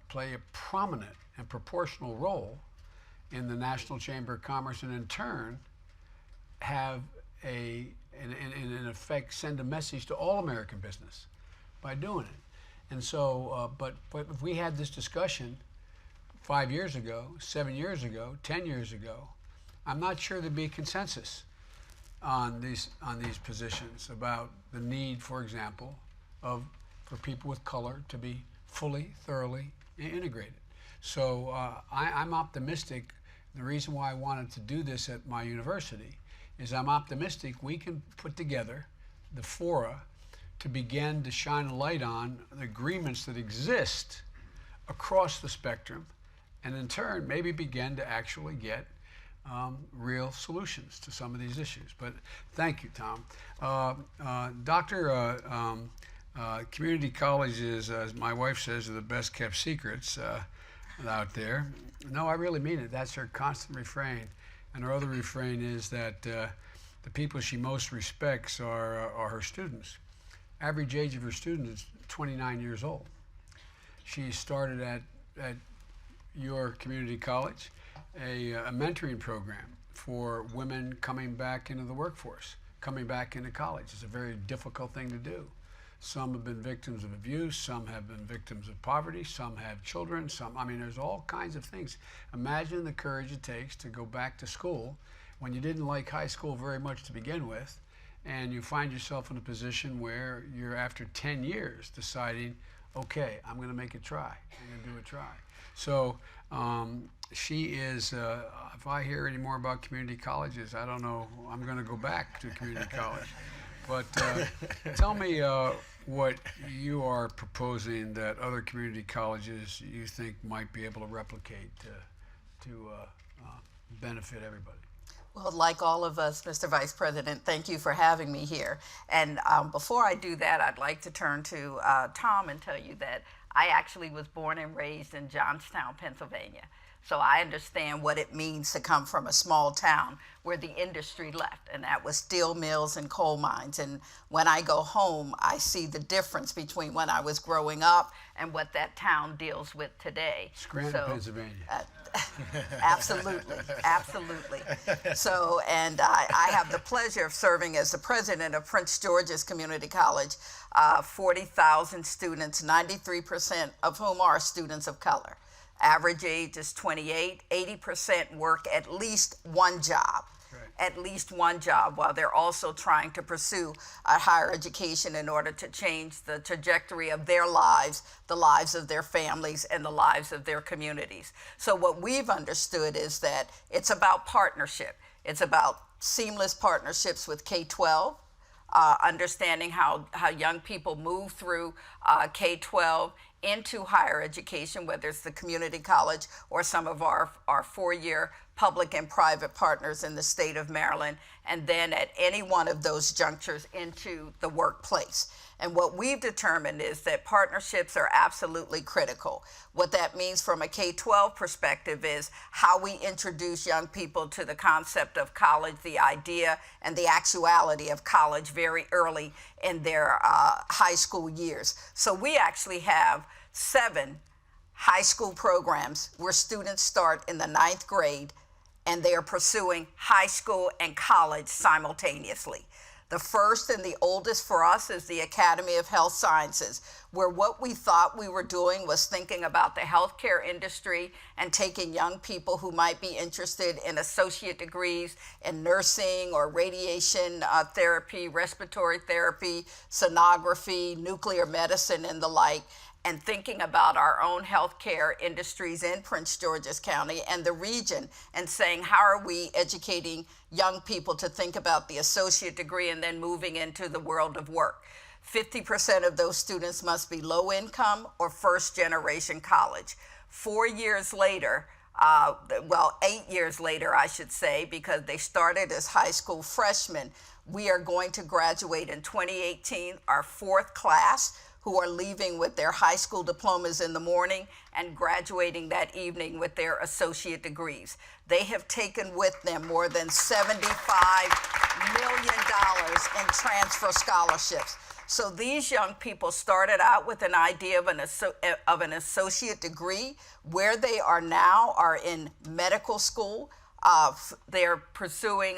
play a prominent and proportional role in the National Chamber of Commerce, and in turn have in effect send a message to all American business by doing it. And so, but if we had this discussion 5 years ago, 7 years ago, 10 years ago, I'm not sure there'd be a consensus on these positions about the need, for example, for people with color to be fully, thoroughly integrated. So I'm optimistic. The reason why I wanted to do this at my university is I'm optimistic we can put together the fora to begin to shine a light on the agreements that exist across the spectrum, and in turn maybe begin to actually get real solutions to some of these issues. But thank you, Tom. Community colleges, as my wife says, are the best kept secrets out there. No, I really mean it. That's her constant refrain. And her other refrain is that the people she most respects are her students. Average age of her student is 29 years old. She started at your community college a mentoring program for women coming back into the workforce, coming back into college. It's a very difficult thing to do. Some have been victims of abuse, some have been victims of poverty, some have children, there's all kinds of things. Imagine the courage it takes to go back to school when you didn't like high school very much to begin with, and you find yourself in a position where you're, after 10 years, deciding, okay, I'm going to make a try. I'm going to do a try. So she is, if I hear any more about community colleges, I don't know, I'm going to go back to community college. But tell me what you are proposing that other community colleges you think might be able to replicate to benefit everybody. Well, like all of us, Mr. Vice President, thank you for having me here. And before I do that, I'd like to turn to Tom and tell you that I actually was born and raised in Johnstown, Pennsylvania. So I understand what it means to come from a small town where the industry left, and that was steel mills and coal mines. And when I go home, I see the difference between when I was growing up and what that town deals with today. Scranton, Pennsylvania. Absolutely, absolutely. So, and I have the pleasure of serving as the president of Prince George's Community College, 40,000 students, 93% of whom are students of color. Average age is 28, 80% work at least one job. At least one job, while they're also trying to pursue a higher education in order to change the trajectory of their lives, the lives of their families, and the lives of their communities. So what we've understood is that it's about partnership. It's about seamless partnerships with K-12, understanding how young people move through K-12 into higher education, whether it's the community college or some of our four-year public and private partners in the state of Maryland, and then at any one of those junctures into the workplace. And what we've determined is that partnerships are absolutely critical. What that means from a K-12 perspective is how we introduce young people to the concept of college, the idea and the actuality of college very early in their high school years. So we actually have 7 high school programs where students start in the 9th grade and they are pursuing high school and college simultaneously. The first and the oldest for us is the Academy of Health Sciences, where what we thought we were doing was thinking about the healthcare industry and taking young people who might be interested in associate degrees in nursing or radiation therapy, respiratory therapy, sonography, nuclear medicine, and the like, and thinking about our own healthcare industries in Prince George's County and the region, and saying, how are we educating young people to think about the associate degree and then moving into the world of work? 50% of those students must be low income or first generation college. 4 years later, 8 years later, I should say, because they started as high school freshmen, we are going to graduate in 2018, our 4th class, who are leaving with their high school diplomas in the morning and graduating that evening with their associate degrees. They have taken with them more than $75 million in transfer scholarships. So these young people started out with an idea of an associate degree. Where they are now are in medical school. They're pursuing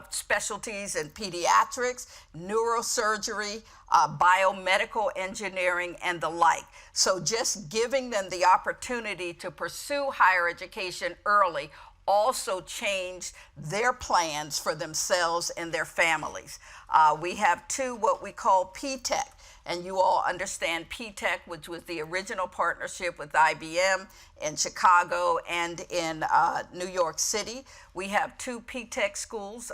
specialties in pediatrics, neurosurgery, biomedical engineering, and the like. So just giving them the opportunity to pursue higher education early also changed their plans for themselves and their families. We have 2 what we call P-TECH. And you all understand P-TECH, which was the original partnership with IBM in Chicago and in New York City. We have 2 P-TECH schools.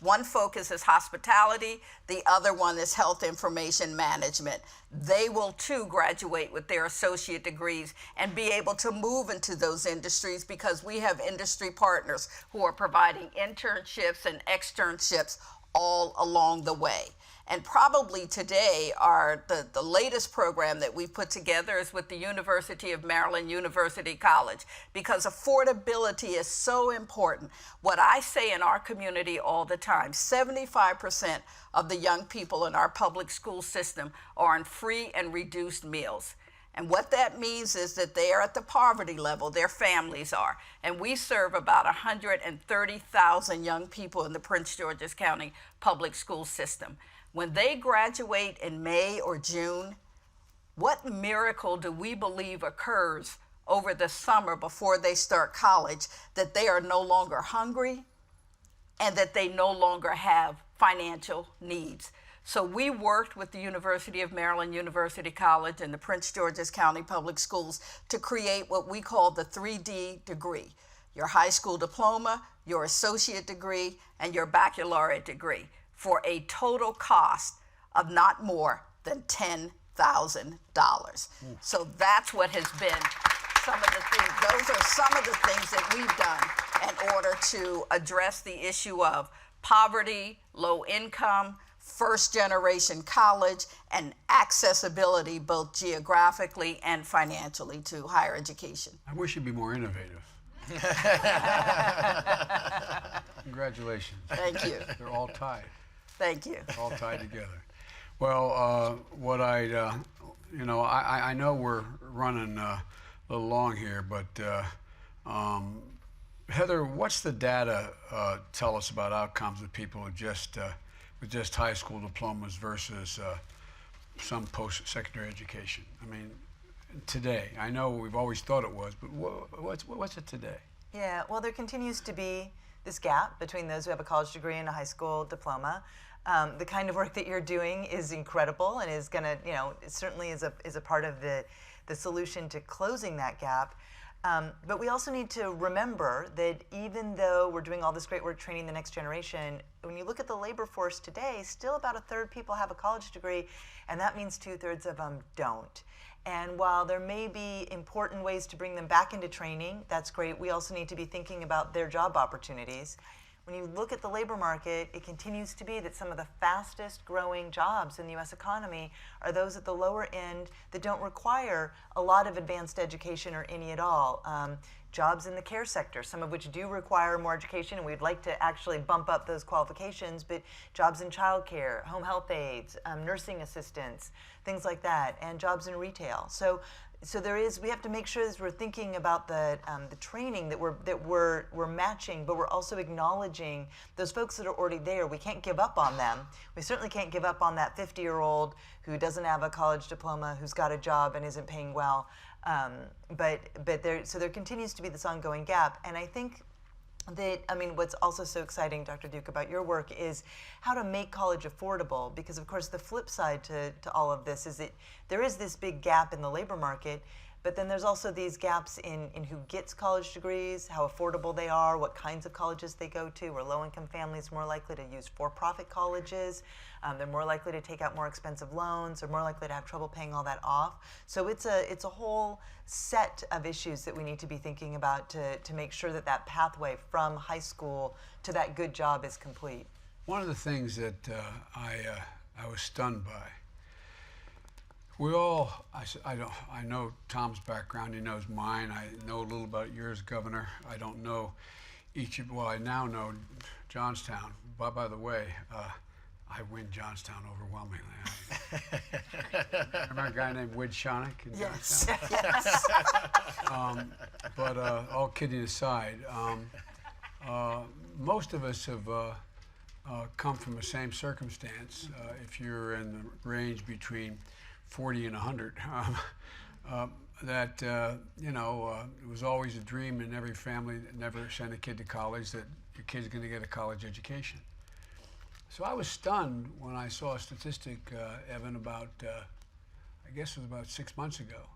One focus is hospitality, the other one is health information management. They will too graduate with their associate degrees and be able to move into those industries because we have industry partners who are providing internships and externships all along the way. And probably today, the latest program that we've put together is with the University of Maryland University College, because affordability is so important. What I say in our community all the time, 75% of the young people in our public school system are on free and reduced meals. And what that means is that they are at the poverty level, their families are. And we serve about 130,000 young people in the Prince George's County public school system. When they graduate in May or June, what miracle do we believe occurs over the summer before they start college that they are no longer hungry and that they no longer have financial needs? So we worked with the University of Maryland University College and the Prince George's County Public Schools to create what we call the 3D degree: your high school diploma, your associate degree, and your baccalaureate degree, for a total cost of not more than $10,000. So that's what has been some of the things, those are some of the things that we've done in order to address the issue of poverty, low income, first-generation college, and accessibility both geographically and financially to higher education. I wish you'd be more innovative. Congratulations. Thank you. They're all tied. Thank you. All tied together. Well, what I know we're running a little long here, but Heather, what's the data tell us about outcomes of people with just high school diplomas versus some post-secondary education? I mean, today, I know we've always thought it was, but what's it today? Yeah, well, there continues to be this gap between those who have a college degree and a high school diploma. The kind of work that you're doing is incredible and is going to, it certainly is a part of the solution to closing that gap. But we also need to remember that even though we're doing all this great work training the next generation, when you look at the labor force today, still about a third people have a college degree, and that means 2/3 of them don't. And while there may be important ways to bring them back into training, that's great, we also need to be thinking about their job opportunities. When you look at the labor market, it continues to be that some of the fastest growing jobs in the U.S. economy are those at the lower end that don't require a lot of advanced education or any at all. Jobs in the care sector, some of which do require more education, and we'd like to actually bump up those qualifications, but jobs in childcare, home health aides, nursing assistants, things like that, and jobs in retail. So we have to make sure as we're thinking about the training that we're matching, but we're also acknowledging those folks that are already there. We can't give up on them. We certainly can't give up on that 50-year-old who doesn't have a college diploma, who's got a job and isn't paying well. But there continues to be this ongoing gap, and I think that, what's also so exciting, Dr. Duke, about your work is how to make college affordable, because of course the flip side to all of this is that there is this big gap in the labor market, but then there's also these gaps in who gets college degrees, how affordable they are, what kinds of colleges they go to. Where low-income families are more likely to use for-profit colleges. They're more likely to take out more expensive loans. They're more likely to have trouble paying all that off. So it's a whole set of issues that we need to be thinking about to make sure that pathway from high school to that good job is complete. One of the things that I was stunned by, I know Tom's background, he knows mine, I know a little about yours, Governor. I don't know I now know Johnstown. By the way, I win Johnstown overwhelmingly. Remember a guy named Wid Shonick in Johnstown? Yes. But all kidding aside, most of us have come from the same circumstance. If you're in the range between 40 and 100, it was always a dream in every family that never sent a kid to college that your kid's going to get a college education. So I was stunned when I saw a statistic, Evan, about, I guess it was about 6 months ago,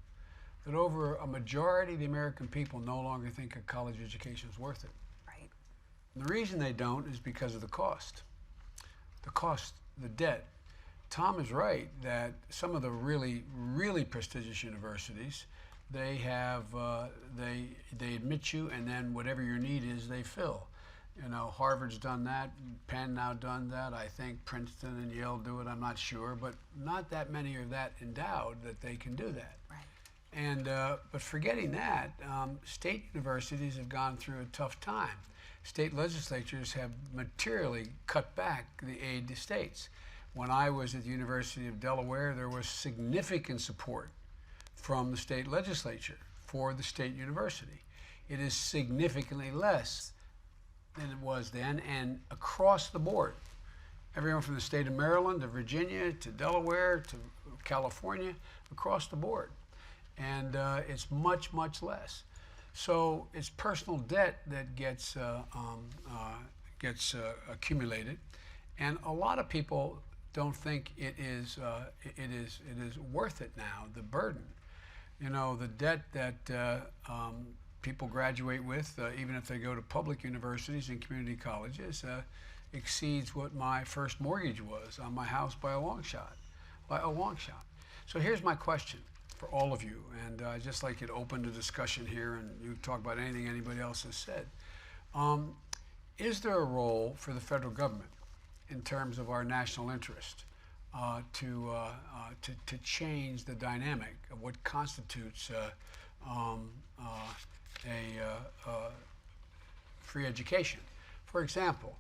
that over a majority of the American people no longer think a college education is worth it. Right. And the reason they don't is because of the cost. The debt. Tom is right that some of the really, really prestigious universities, they have, they admit you, and then whatever your need is, they fill. Harvard's done that, Penn now done that. I think Princeton and Yale do it, I'm not sure, but not that many are that endowed that they can do that. Right. And, but forgetting that, state universities have gone through a tough time. State legislatures have materially cut back the aid to states. When I was at the University of Delaware, there was significant support from the state legislature for the state university. It is significantly less than it was then, and across the board. Everyone from the state of Maryland to Virginia to Delaware to California, across the board. And it's much, much less. So it's personal debt that gets accumulated, and a lot of people don't think it is worth it now, the burden. The debt that people graduate with, even if they go to public universities and community colleges, exceeds what my first mortgage was on my house by a long shot. So here's my question for all of you, and I'd just like you to open the discussion here and you talk about anything anybody else has said. Is there a role for the federal government in terms of our national interest to change the dynamic of what constitutes free education. For example,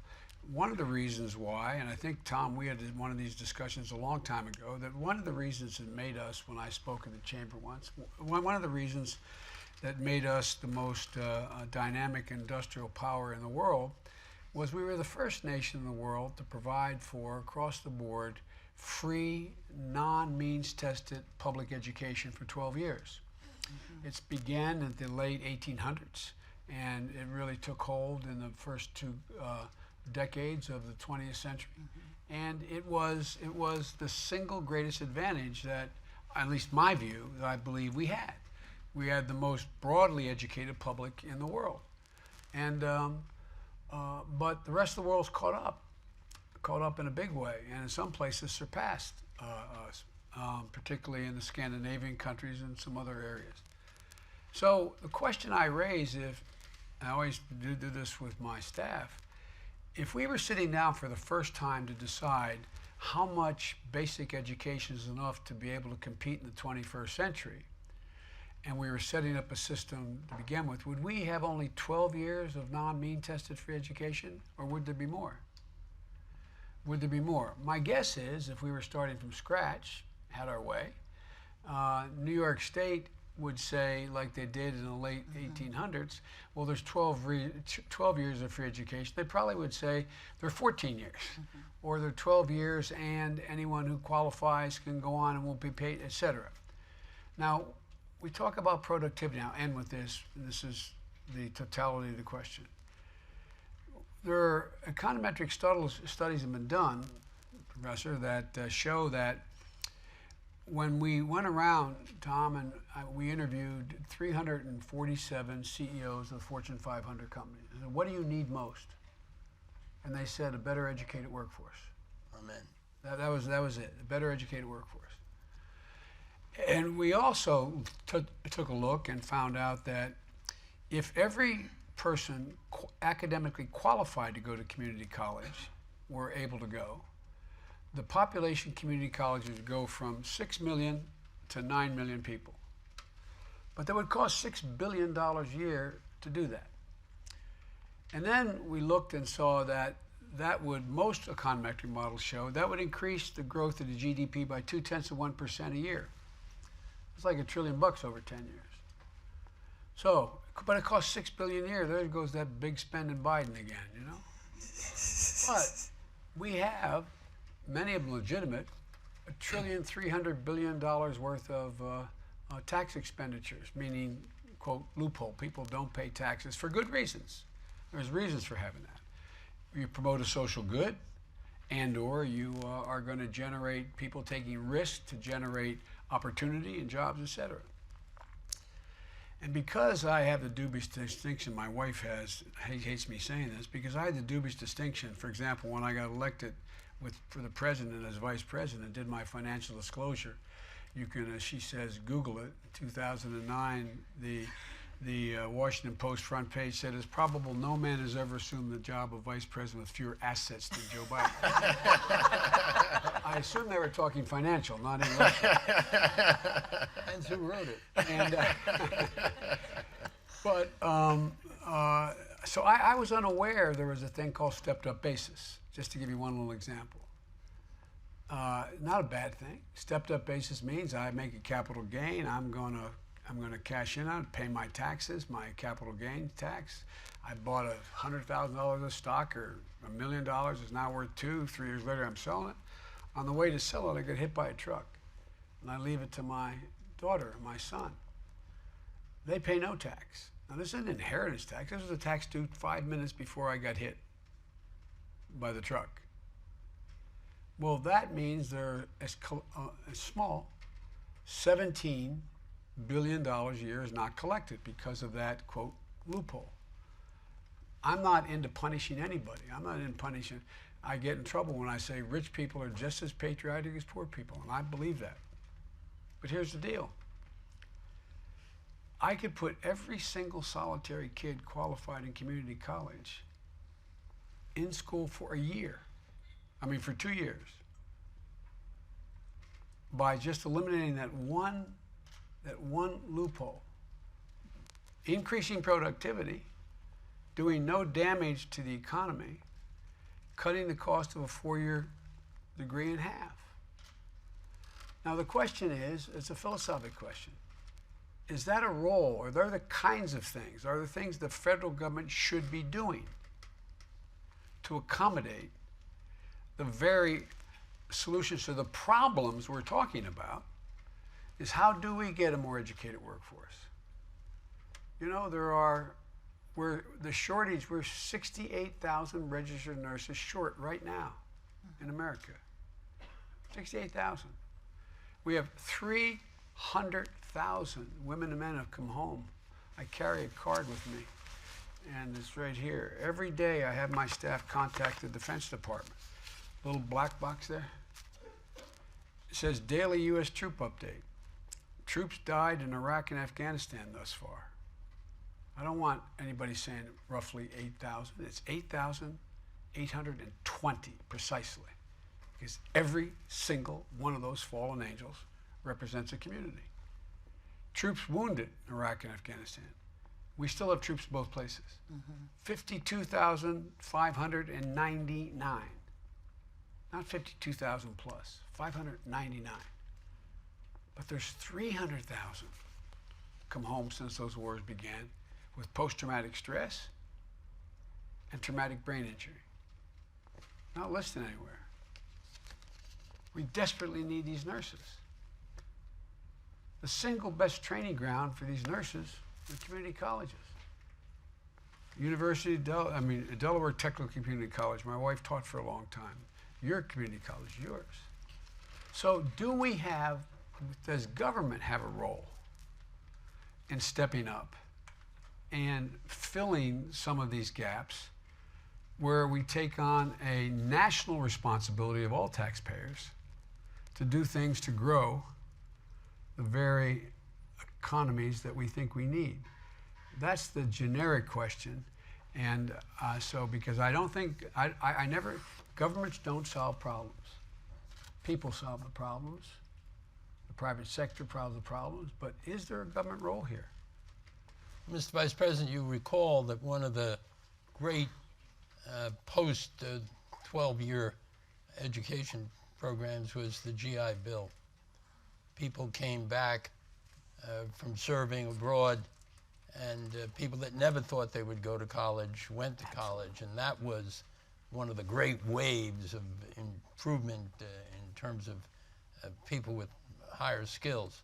one of the reasons why, and I think, Tom, we had one of these discussions a long time ago, that one of the reasons that made us, when I spoke in the chamber once, one of the reasons that made us the most dynamic industrial power in the world was we were the first nation in the world to provide for, across the board, free, non-means tested public education for 12 years. It began in the late 1800s, and it really took hold in the first two decades of the 20th century. And it was the single greatest advantage that, at least my view, that I believe we had. We had the most broadly educated public in the world. And but the rest of the world's caught up in a big way, and in some places surpassed us, particularly in the Scandinavian countries and some other areas. So the question I raise, if I always do this with my staff, if we were sitting down for the first time to decide how much basic education is enough to be able to compete in the 21st century, and we were setting up a system to begin with, would we have only 12 years of non-mean tested free education, or would there be more? Would there be more? My guess is, if we were starting from scratch, had our way, New York State would say, like they did in the late 1800s, well, there's 12 years of free education. They probably would say there are 14 years, or there are 12 years, and anyone who qualifies can go on and won't be paid, etc. Now, we talk about productivity. Now, end with this. This is the totality of the question. There are econometric studies have been done, Professor, that show that when we went around, Tom, and we interviewed 347 CEOs of Fortune 500 companies. I said, what do you need most? And they said, a better educated workforce. Amen. That was it, a better educated workforce. And we also took a look and found out that if every person academically qualified to go to community college were able to go, the population community colleges would go from 6 million to 9 million people. But that would cost $6 billion a year to do that. And then we looked and saw that most econometric models show that would increase the growth of the GDP by 0.2% a year. It's like $1 trillion over 10 years. So, but it costs $6 billion a year. There goes that big spend in Biden again, you know? But we have, many of them legitimate, $1.3 trillion worth of tax expenditures, meaning, quote, loophole. People don't pay taxes for good reasons. There's reasons for having that. You promote a social good, and or you are going to generate people taking risks to generate opportunity and jobs, etc. And because I have the dubious distinction my wife has, hates me saying this, because I had the dubious distinction, for example, when I got elected for the president as vice president, did my financial disclosure. You can, as she says, Google it. In 2009, the Washington Post front page said, it's probable no man has ever assumed the job of vice president with fewer assets than Joe Biden. I assume they were talking financial, not intellectual. Depends who wrote it. And, so I was unaware there was a thing called stepped up basis, just to give you one little example. Not a bad thing. Stepped up basis means I make a capital gain. I'm going to cash in on it, pay my taxes, my capital gain tax. I bought $100,000 of stock, or $1 million is now worth 2. 3 years later, I'm selling it. On the way to sell it, I get hit by a truck, and I leave it to my daughter, my son. They pay no tax. Now, this isn't inheritance tax. This was a tax due 5 minutes before I got hit by the truck. Well, that means they're as small, $17 billion a year is not collected because of that, quote, loophole. I'm not into punishing anybody. I'm not into punishing. I get in trouble when I say rich people are just as patriotic as poor people, and I believe that. But here's the deal. I could put every single solitary kid qualified in community college in school for a year I mean, for 2 years, by just eliminating that one loophole, increasing productivity, doing no damage to the economy, cutting the cost of a 4-year degree in half. Now the question is, it's a philosophical question. Is that a role, or are there the kinds of things, are there things the federal government should be doing to accommodate the very solutions to the problems we're talking about? Is how do we get a more educated workforce? You know, we're 68,000 registered nurses short right now in America. 68,000. We have 300,000 women and men have come home. I carry a card with me, and it's right here. Every day I have my staff contact the Defense Department. Little black box there. It says daily U.S. troop update. Troops died in Iraq and Afghanistan thus far. I don't want anybody saying roughly 8,000. It's 8,820 precisely, because every single one of those fallen angels represents a community. Troops wounded in Iraq and Afghanistan. We still have troops in both places. 52,599. Not 52,000 plus, 599. But there's 300,000 come home since those wars began with post-traumatic stress and traumatic brain injury. Not listed anywhere. We desperately need these nurses. The single best training ground for these nurses are community colleges. Delaware Technical Community College, my wife taught for a long time. Your community college, yours. So does government have a role in stepping up and filling some of these gaps where we take on a national responsibility of all taxpayers to do things to grow the very economies that we think we need? That's the generic question. And because I don't think, governments don't solve problems. People solve the problems. The private sector solves the problems. But is there a government role here? Mr. Vice President, you recall that one of the great post-12-year education programs was the GI Bill. People came back from serving abroad, and people that never thought they would go to college went to college, and that was one of the great waves of improvement in terms of people with higher skills.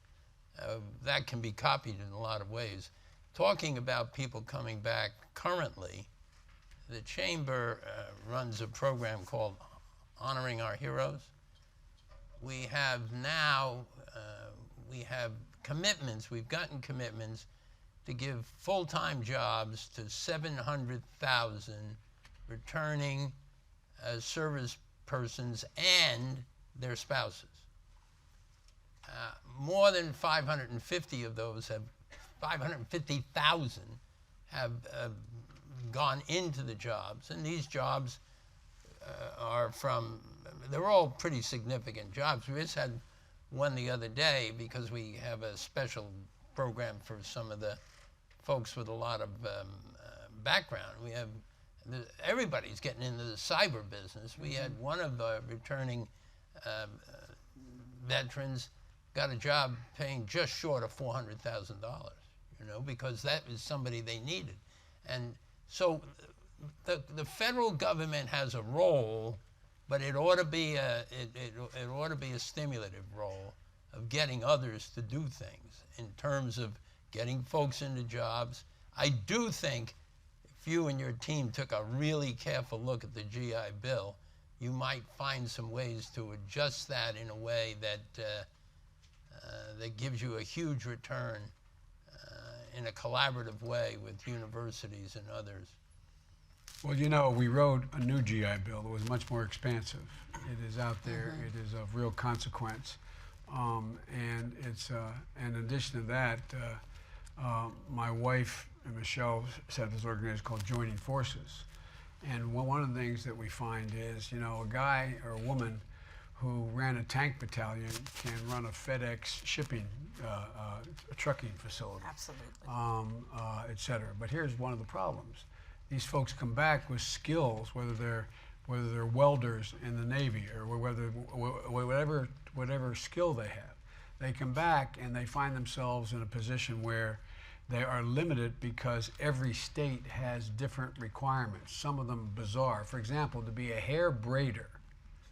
That can be copied in a lot of ways. Talking about people coming back currently, the Chamber runs a program called Honoring Our Heroes. We have now, commitments, we've gotten commitments to give full-time jobs to 700,000 returning service persons and their spouses. More than 550 of those 550,000 have gone into the jobs, and these jobs they're all pretty significant jobs. We just had one the other day because we have a special program for some of the folks with a lot of background. Everybody's getting into the cyber business. We had one of the returning veterans got a job paying just short of $400,000, because that is somebody they needed. And so the federal government has a role, but it ought to be a stimulative role of getting others to do things in terms of getting folks into jobs. I do think if you and your team took a really careful look at the GI Bill, you might find some ways to adjust that in a way that gives you a huge return in a collaborative way with universities and others. Well, we wrote a new GI Bill that was much more expansive. It is out there. It is of real consequence. And it's, in addition to that, my wife and Michelle set up this organization called Joining Forces. And one of the things that we find is, a guy or a woman who ran a tank battalion can run a FedEx shipping, trucking facility. Absolutely. Et cetera. But here's one of the problems. These folks come back with skills, whether they're welders in the Navy or whatever skill they have. They come back and they find themselves in a position where they are limited because every state has different requirements, some of them bizarre. For example, to be a hair braider,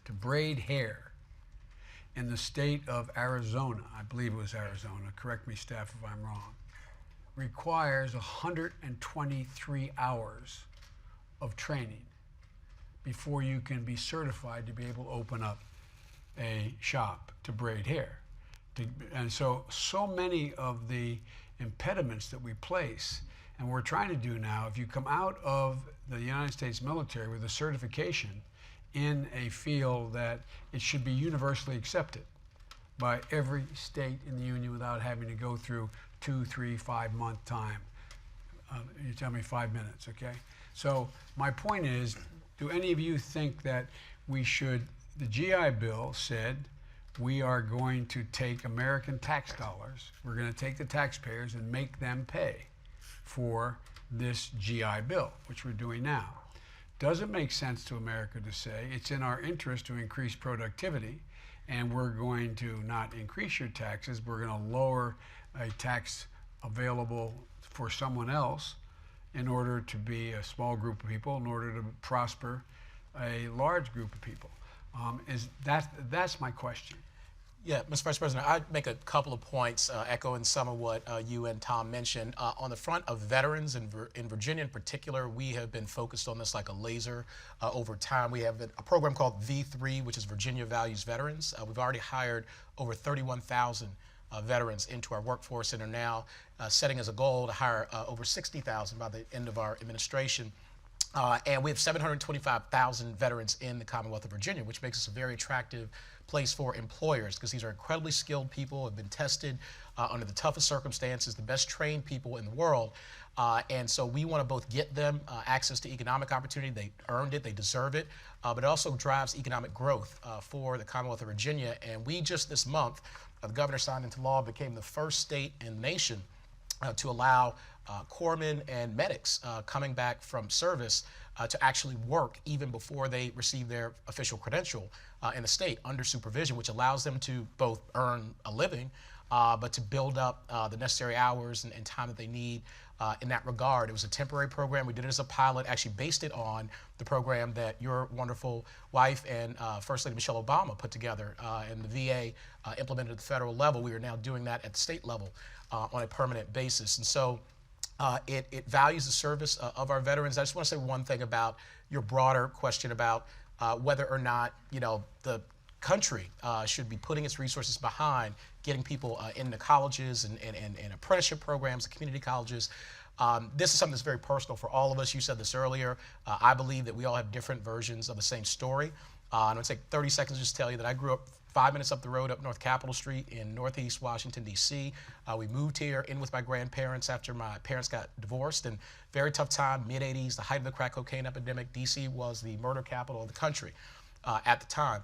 to braid hair in the state of Arizona, I believe it was Arizona, correct me staff if I'm wrong, requires 123 hours of training before you can be certified to be able to open up a shop to braid hair. And so many of the impediments that we place, and we're trying to do now, if you come out of the United States military with a certification in a field that it should be universally accepted by every state in the union without having to go through 2, 3, 5 month time. You tell me 5 minutes, okay? So my point is, do any of you think that we should, the GI Bill said we are going to take American tax dollars, we're going to take the taxpayers and make them pay for this GI Bill, which we're doing now. Does it make sense to America to say it's in our interest to increase productivity and we're going to not increase your taxes, we're going to lower a tax available for someone else in order to be a small group of people, in order to prosper a large group of people? That's my question. Yeah, Mr. Vice President, I'd make a couple of points echoing some of what you and Tom mentioned. On the front of veterans in Virginia in particular, we have been focused on this like a laser over time. We have a program called V3, which is Virginia Values Veterans. We've already hired over 31,000 veterans into our workforce and are now setting as a goal to hire over 60,000 by the end of our administration. And we have 725,000 veterans in the Commonwealth of Virginia, which makes us a very attractive place for employers because these are incredibly skilled people, have been tested under the toughest circumstances, the best trained people in the world. And so we want to both get them access to economic opportunity. They earned it, they deserve it, but it also drives economic growth for the Commonwealth of Virginia. And we just this month, the governor signed into law, became the first state in the nation to allow corpsmen and medics coming back from service to actually work even before they receive their official credential in the state under supervision, which allows them to both earn a living, but to build up the necessary hours and time that they need in that regard. It was a temporary program. We did it as a pilot, actually based it on the program that your wonderful wife and First Lady Michelle Obama put together and the VA implemented at the federal level. We are now doing that at the state level on a permanent basis. And so it values the service of our veterans. I just want to say one thing about your broader question about whether or not, the country should be putting its resources behind getting people into colleges and apprenticeship programs, community colleges. This is something that's very personal for all of us. You said this earlier. I believe that we all have different versions of the same story. I'm going to take 30 seconds to just tell you that I grew up 5 minutes up the road up North Capitol Street in Northeast Washington, D.C. We moved here in with my grandparents after my parents got divorced, and very tough time, mid-'80s, the height of the crack cocaine epidemic. D.C. was the murder capital of the country at the time.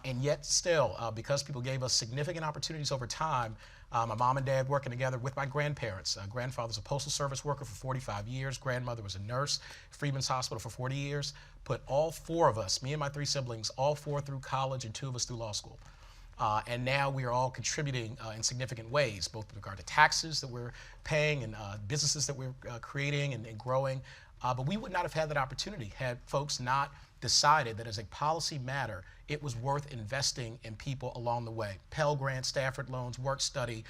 And yet still, because people gave us significant opportunities over time, my mom and dad working together with my grandparents. Grandfather's a postal service worker for 45 years. Grandmother was a nurse, Freeman's Hospital for 40 years. Put all four of us, me and my three siblings, all four through college and two of us through law school. And now we are all contributing in significant ways, both with regard to taxes that we're paying and businesses that we're creating and growing. But we would not have had that opportunity had folks not decided that as a policy matter, it was worth investing in people along the way. Pell Grants, Stafford loans, work study,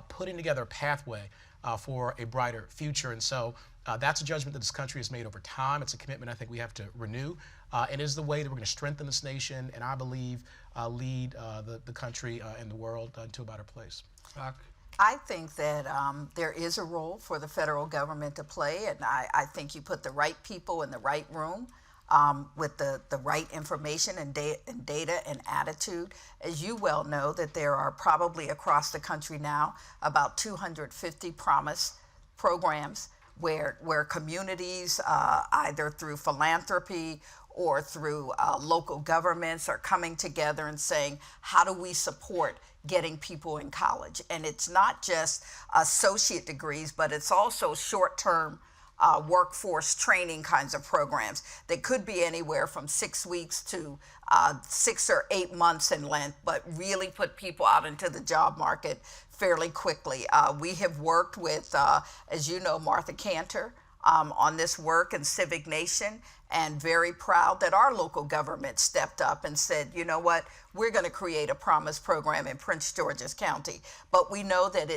putting together a pathway for a brighter future. And so that's a judgment that this country has made over time. It's a commitment I think we have to renew. And it is the way that we're going to strengthen this nation and I believe lead the country and the world into a better place. Doc? I think that there is a role for the federal government to play, and I think you put the right people in the right room with the right information and data and attitude. As you well know, that there are probably across the country now about 250 promise programs where communities, either through philanthropy or through local governments, are coming together and saying, how do we support getting people in college? And it's not just associate degrees, but it's also short-term workforce training kinds of programs that could be anywhere from 6 weeks to 6 or 8 months in length, but really put people out into the job market fairly quickly. We have worked with, as you know, Martha Cantor on this work in Civic Nation, and very proud that our local government stepped up and said, you know what, we're going to create a Promise program in Prince George's County. But we know that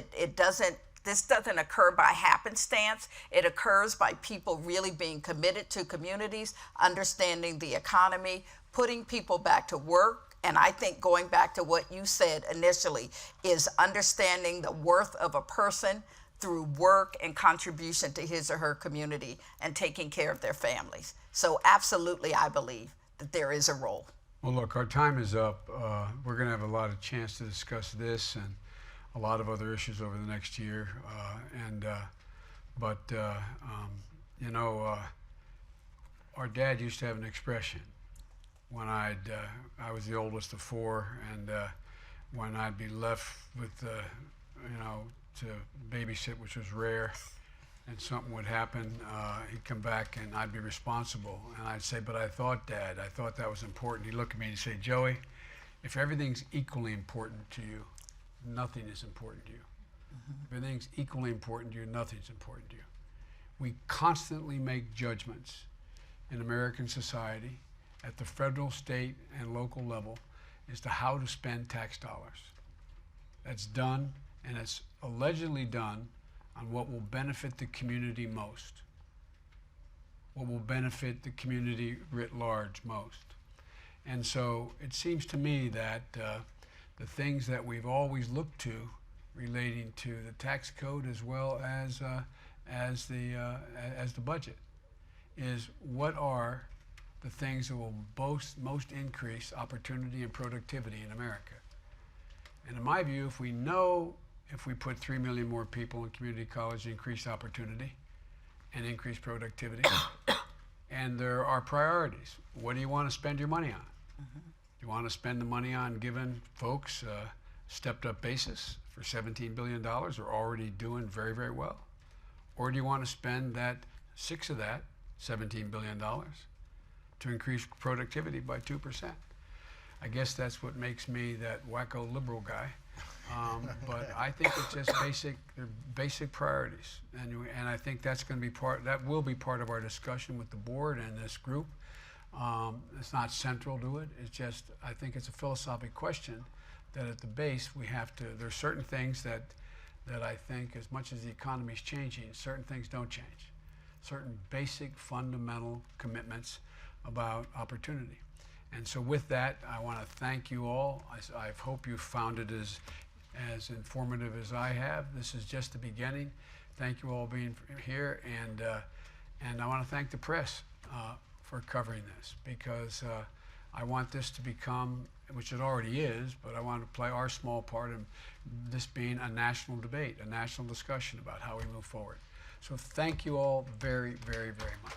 this doesn't occur by happenstance. It occurs by people really being committed to communities, understanding the economy, putting people back to work. And I think going back to what you said initially is understanding the worth of a person through work and contribution to his or her community and taking care of their families. So absolutely, I believe that there is a role. Well, look, our time is up. We're going to have a lot of chance to discuss this and a lot of other issues over the next year. Our dad used to have an expression when I was the oldest of four, and when I'd be left with, to babysit, which was rare, and something would happen, he'd come back and I'd be responsible. And I'd say, but I thought, Dad, I thought that was important. He'd look at me and say, Joey, if everything's equally important to you, nothing is important to you. If everything's equally important to you, nothing's important to you. We constantly make judgments in American society at the federal, state, and local level as to how to spend tax dollars. That's done, and it's allegedly done on what will benefit the community most, what will benefit the community writ large most. And so it seems to me that the things that we've always looked to relating to the tax code as well as the budget is what are the things that will most increase opportunity and productivity in America. And in my view, if we put 3 million more people in community college, increase opportunity and increase productivity, and there are priorities. What do you want to spend your money on? Do you want to spend the money on giving folks a stepped up basis for $17 billion? They're already doing very, very well. Or do you want to spend six of that, $17 billion, to increase productivity by 2%? I guess that's what makes me that wacko liberal guy. But I think it's just basic priorities. And I think that will be part of our discussion with the board and this group. It's not central to it. It's just, I think it's a philosophical question that at the base there's certain things that I think, as much as the economy's changing, certain things don't change. Certain basic fundamental commitments about opportunity. And so with that, I want to thank you all. I hope you found it as informative as I have. This is just the beginning. Thank you all being here, and I want to thank the press for covering this, because I want this to become, which it already is, but I want to play our small part in this being a national debate, a national discussion about how we move forward. So thank you all very, very, very much.